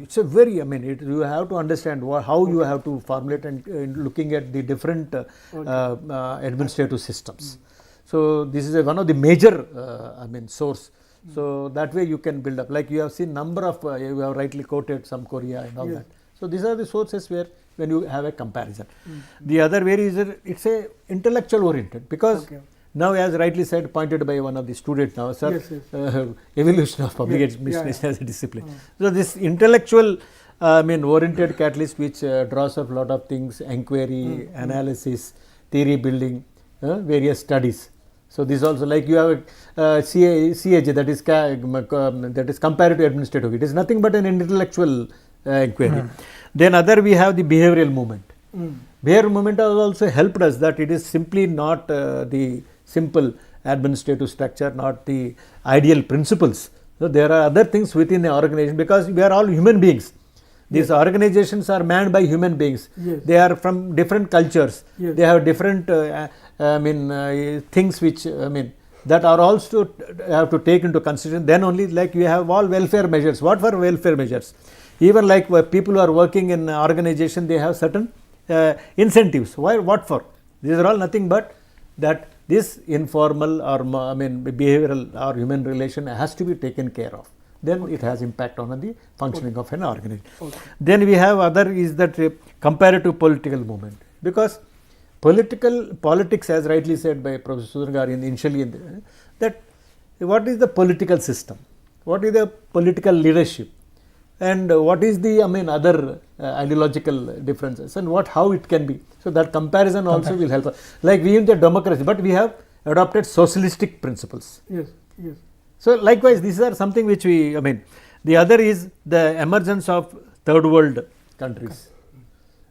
it's a very, you have to understand how you have to formulate and looking at the different administrative systems. So this is one of the major, source. So that way you can build up. Like you have seen number of, you have rightly quoted some Korea and all that. So these are the sources where when you have a comparison. The other way is it's a intellectual oriented, because now, as rightly said, pointed by one of the students now, sir, evolution of public administration as a discipline. So this intellectual oriented catalyst which draws up a lot of things, inquiry, analysis, theory building, various studies. So this also, like you have a CAG, that is comparative administrative. It is nothing but an intellectual inquiry. Then other we have the behavioral movement. Behavioral movement has also helped us that it is simply not the simple administrative structure, not the ideal principles. So there are other things within the organization, because we are all human beings. These organizations are manned by human beings. They are from different cultures. They have different things which that are also have to take into consideration. Then only, like you have all welfare measures. What for welfare measures? Even like people who are working in organization, they have certain incentives. Why? What for? These are all nothing but that this informal or behavioral or human relation has to be taken care of. Then it has impact on the functioning of an organization. Then we have other is that comparative political movement, because politics, as rightly said by Professor Sudarshanam Garu initially, that what is the political system, what is the political leadership, and what is the other ideological differences, and how it can be. So that comparison also will help us. Like we in the democracy, but we have adopted socialistic principles. Yes. So likewise, these are something which we, the other is the emergence of third world countries.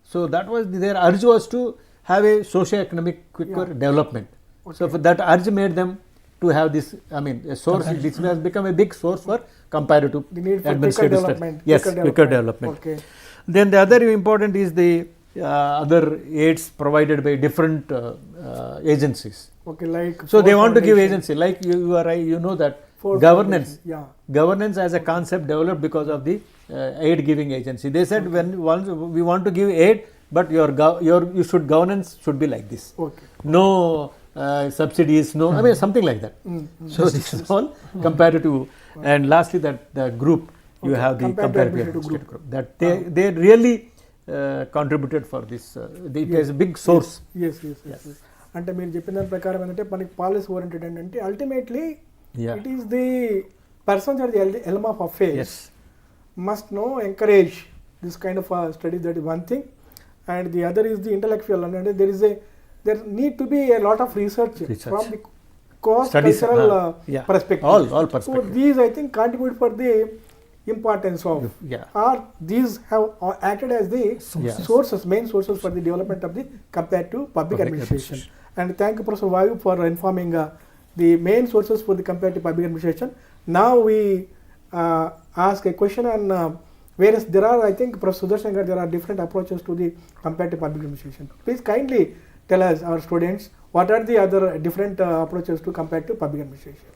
So that was their urge was to have a socio-economic quicker development. So for that urge made them to have this, a source, this has become a big source for comparative administrative studies. Yes, quicker development. Okay. Then the other important is the other aids provided by different agencies. Okay, like so they want to give agency, like you are, you know that governance, governance as a concept developed because of the aid giving agency. They said once we want to give aid, but your governance should be like this. Okay. No subsidies, no, something like that. So this is all comparative. And lastly, that the group, you have the comparative group. That they really contributed for this. It is a big source. Yes. అంటే మీరు చెప్పిన దాని ప్రకారం ఏంటంటే మనకి policy oriented ఏంటంటే ultimately it is the persons are the helm of affairs must no encourage this kind of study, that is one thing. And the other is the intellectual, అంటే there need to be a lot of research from the cross-cultural yeah. perspective. All perspective. So these I think contribute for the importance of, Yeah. or these have acted as the Yeah. sources, main sources for the development of the comparative public administration. And thank you, Professor Vayu, for informing the main sources for the comparative public administration. Now we ask a question, and whereas there are, I think, Professor Sudarshanam, there are different approaches to the comparative public administration. Please kindly tell us, our students, what are the other different approaches to comparative public administration?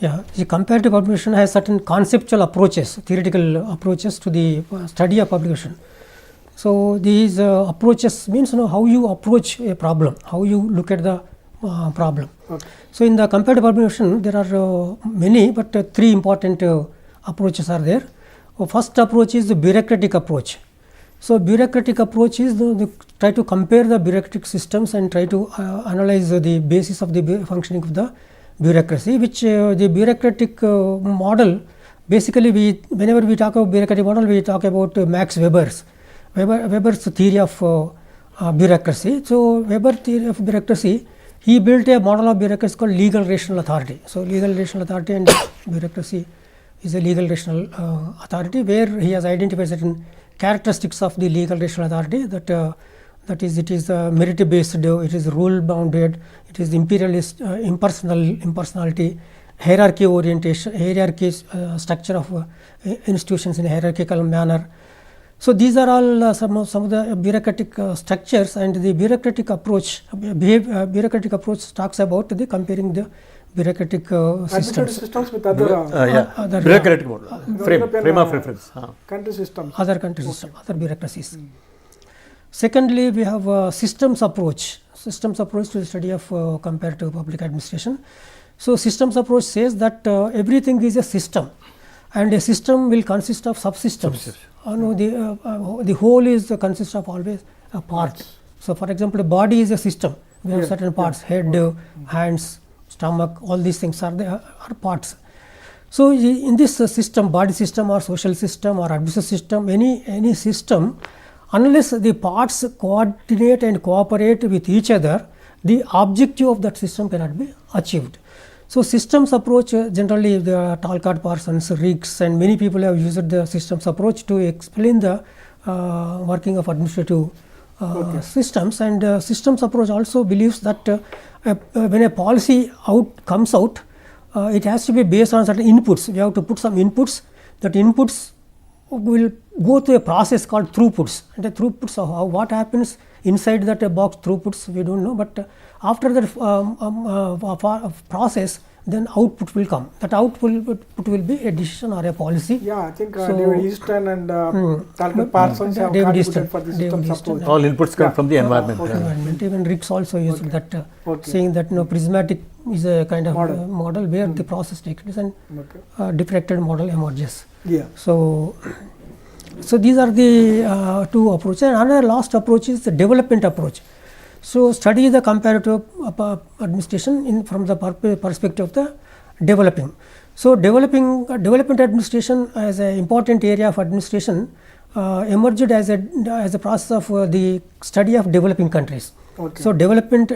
Yeah, the comparative public administration has certain conceptual approaches, theoretical approaches to the study of public administration. So these approaches means how you approach a problem, how you look at the problem. Okay. So in the comparative public administration, there are many, but three important approaches are there. First approach is the bureaucratic approach. So bureaucratic approach is the try to compare the bureaucratic systems and try to analyze the basis of the functioning of the bureaucracy, which the bureaucratic model, basically whenever we talk about bureaucratic model, we talk about Max Weber's theory of bureaucracy. So Weber theory of bureaucracy, he built a model of bureaucracy called legal rational authority. So legal rational authority and bureaucracy is a legal rational authority, where he has identified certain characteristics of the legal rational authority, that is, it is merit based, it is rule bounded, it is imperialist, impersonality, hierarchy orientation, hierarchy structure of institutions in a hierarchical manner. So these are all some of the bureaucratic structures, and the bureaucratic approach talks about the comparing the bureaucratic systems with other other bureaucratic model, frame of reference, country systems. Other country system, other bureaucracies. Secondly, we have systems approach to the study of comparative public administration. So systems approach says that everything is a system, and a system will consist of subsystems. The whole is consists of always parts. So for example, a body is a system. We have certain parts, head, hands, stomach, all these things are parts. So in this system, body system or social system or administrative system, any system, unless the parts coordinate and cooperate with each other, the objective of that system cannot be achieved. So systems approach, generally the Talcott, Parsons, Riggs, and many people have used the systems approach to explain the working of administrative systems. And systems approach also believes that when a policy comes out, it has to be based on certain inputs. We have to put some inputs. That inputs will go through a process called throughputs. And the throughputs of what happens inside that box throughputs, we don't know. But after that process, then output will come. That output will be a decision or a policy. Yeah, I think David Easton and Talcott Parsons have contributed for the systems approach. All inputs come from the environment. Environment. Even Riggs also used that, saying that prismatic is a kind of model where the process takes place and diffracted model emerges. Yeah. So these are the two approaches. And another last approach is the development approach. So study the comparative administration from the perspective of the developing. So development administration as an important area of administration emerged as a process of the study of developing countries. Okay. So development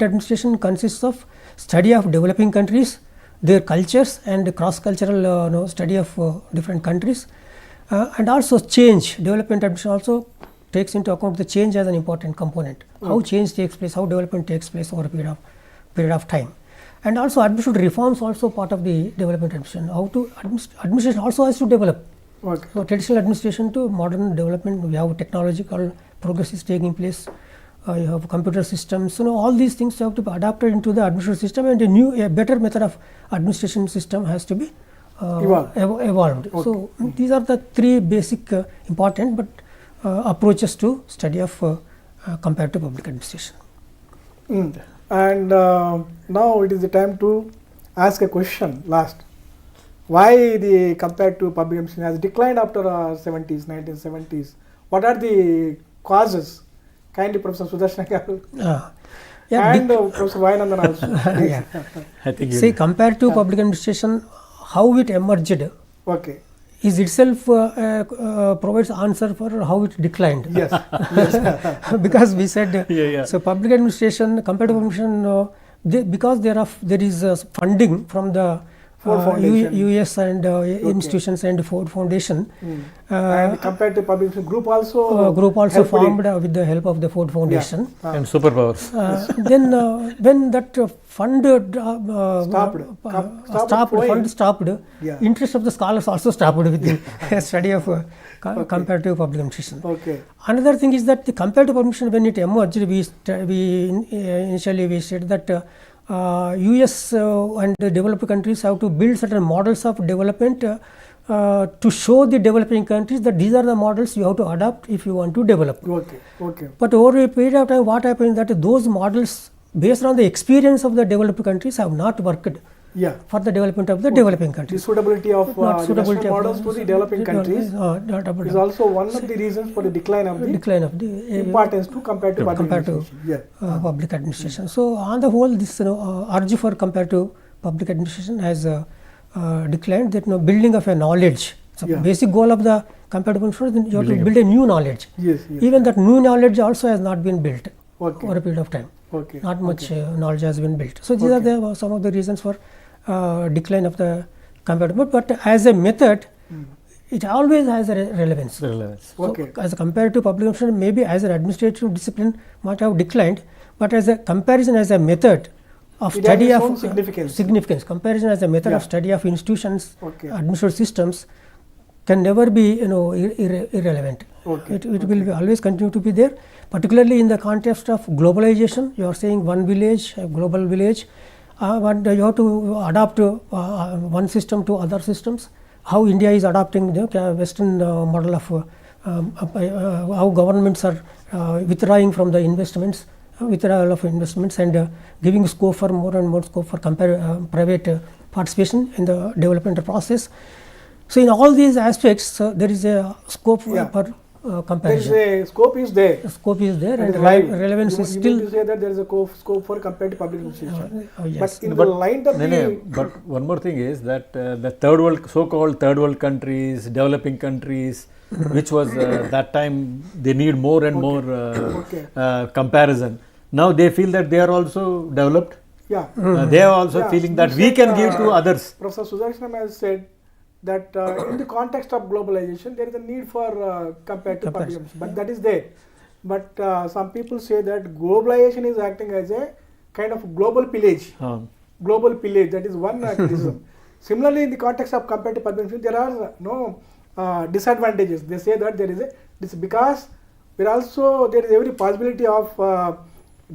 administration consists of study of developing countries, their cultures, and cross-cultural study of different countries, and also change. Development administration also takes into account the change as an important component. How change takes place, how development takes place over a period of time. And also administrative reforms also part of the development administration. How to administration also has to develop. Okay. So traditional administration to modern development, we have technological progress is taking place. You have computer systems. All these things have to be adapted into the administrative system, and a better method of administration system has to be evolved. Okay. So these are the three basic important but approaches to study of comparative public administration. And now it is the time to ask a question last. Why the comparative public administration has declined after 1970s? What are the causes? Kindly Professor Sudarshanam and Professor Vayunandan also. I think see, comparative public administration, how it emerged is itself provides answer for how it declined. Yes. Because we said so public administration, comparative administration because there is funding from the Ford Foundation. US and institutions and Ford Foundation. And Comparative Public Group also Group helped formed it. with the help of the Ford Foundation. And superpowers. Then when that fund stopped, Yeah. interest of the scholars also stopped with the study of comparative public administration. Okay. Another thing is that the comparative public administration, when it emerged, initially we said that US and the developed countries have to build certain models of development to show the developing countries that these are the models you have to adopt if you want to develop. Okay. But over a period of time, what happened is that those models, based on the experience of the developed countries, have not worked Yeah. for the development of the developing The countries. suitability of Not the suitability Western of models to the developing countries is also one of the reasons for the decline of the importance to comparative public administration. Public administration. So on the whole, this urge for comparative public administration has declined. That building of a knowledge. So basic goal of the comparative administration, you have to build a new knowledge. Yes. Even that new knowledge also has not been built Okay. over a period of time. Okay. Not much knowledge has been built. So these are some of the reasons for decline of the comparative. But as a method, it always has a relevance. So Okay. as a comparative public administration, maybe as an administrative discipline might have declined, but as a comparison as a method of It study has its of own significance. comparison as a method of study of institutions, Okay. administrative systems can never be irrelevant. Okay. It will always continue to be there, particularly in the context of globalization. You are saying one village, a global village, but you have to adopt one system to other systems. How India is adopting the Western model of how governments are withdrawing from the investments, withdrawal of investments, and giving scope for more and more scope for private participation in the development process. So in all these aspects, there is a scope for comparison. There is a scope is there. The scope is there, and Right. relevance is You still. mean to say that there is a scope for comparative public administration. Yes. But in the line of the But one more thing is that the third world, so-called third world countries, developing countries, which was that time they need more and more comparison. Now they feel that they are also developed. They are also feeling that we can give to others. Professor Sudarshanam has said that in the context of globalization, there is a need for comparative public administration, but that is there. But some people say that globalization is acting as a kind of global pillage. Global pillage, that is one criticism. Similarly, in the context of comparative public administration, there are no disadvantages. They say that there is a because there is every possibility of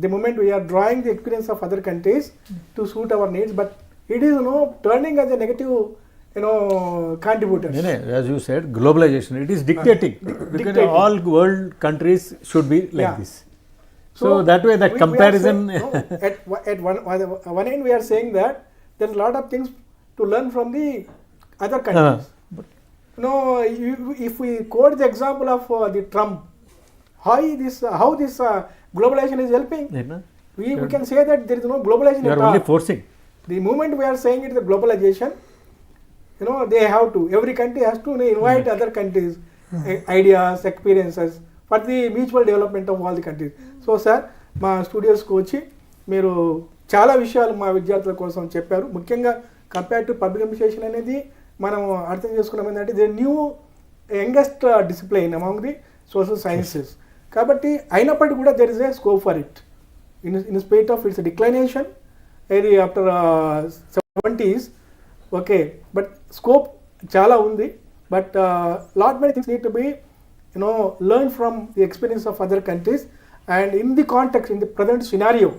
the moment we are drawing the experience of other countries to suit our needs, but it is turning as a negative contributors. As you said, globalization, it is dictating. Because all world countries should be like this. So that way, that comparison. At one end, we are saying that there is a lot of things to learn from the other countries. If we quote the example of the Trump, how this globalization is helping, we can say that there is no globalization You at are all. only forcing. The moment we are saying it is a globalization, they have to, every country has to invite other countries, ideas, experiences for the mutual development of all the countries. So sir, మా స్టూడియోస్కి వచ్చి మీరు చాలా విషయాలు మా విద్యార్థుల కోసం చెప్పారు. ముఖ్యంగా కంపేరిటివ్ పబ్లిక్ అడ్మినిస్ట్రేషన్ అనేది మనం అర్థం చేసుకున్నాం ఏంటంటే ఇది new youngest discipline among the social sciences. కాబట్టి అయినప్పటికీ కూడా there is a scope for it in spite of its declination after 70s. Okay, but scope chala undi, but lot many things need to be learned from the experience of other countries, and in the context, in the present scenario,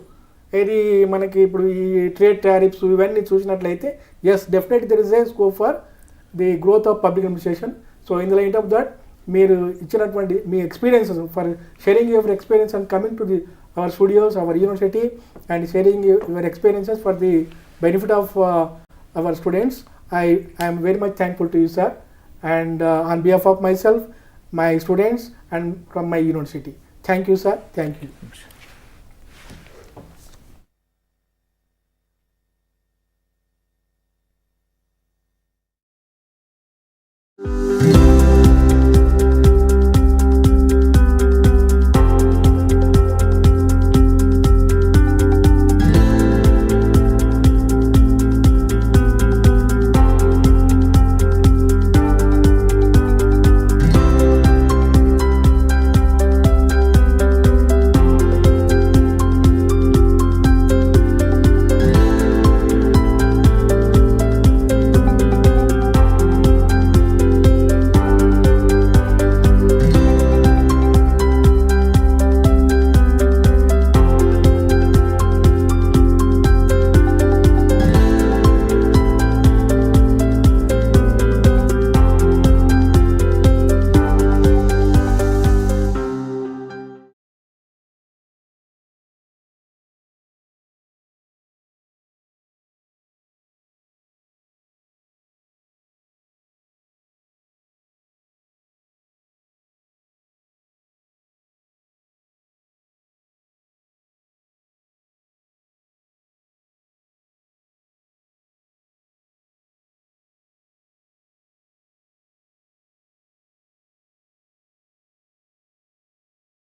ఏది మనకి ఇప్పుడు ఈ trade tariffs ఇవన్నీ చూసినట్లయితే yes definitely there is a scope for the growth of public administration. So in the light of that మీరు ఇచ్చినటువంటి మీ experiences for sharing your experience and coming to the our studios, our university, and sharing your experiences for the benefit of our students. I am very much thankful to you, sir, and on behalf of myself, my students, and from my university. Thank you, sir. Thank you.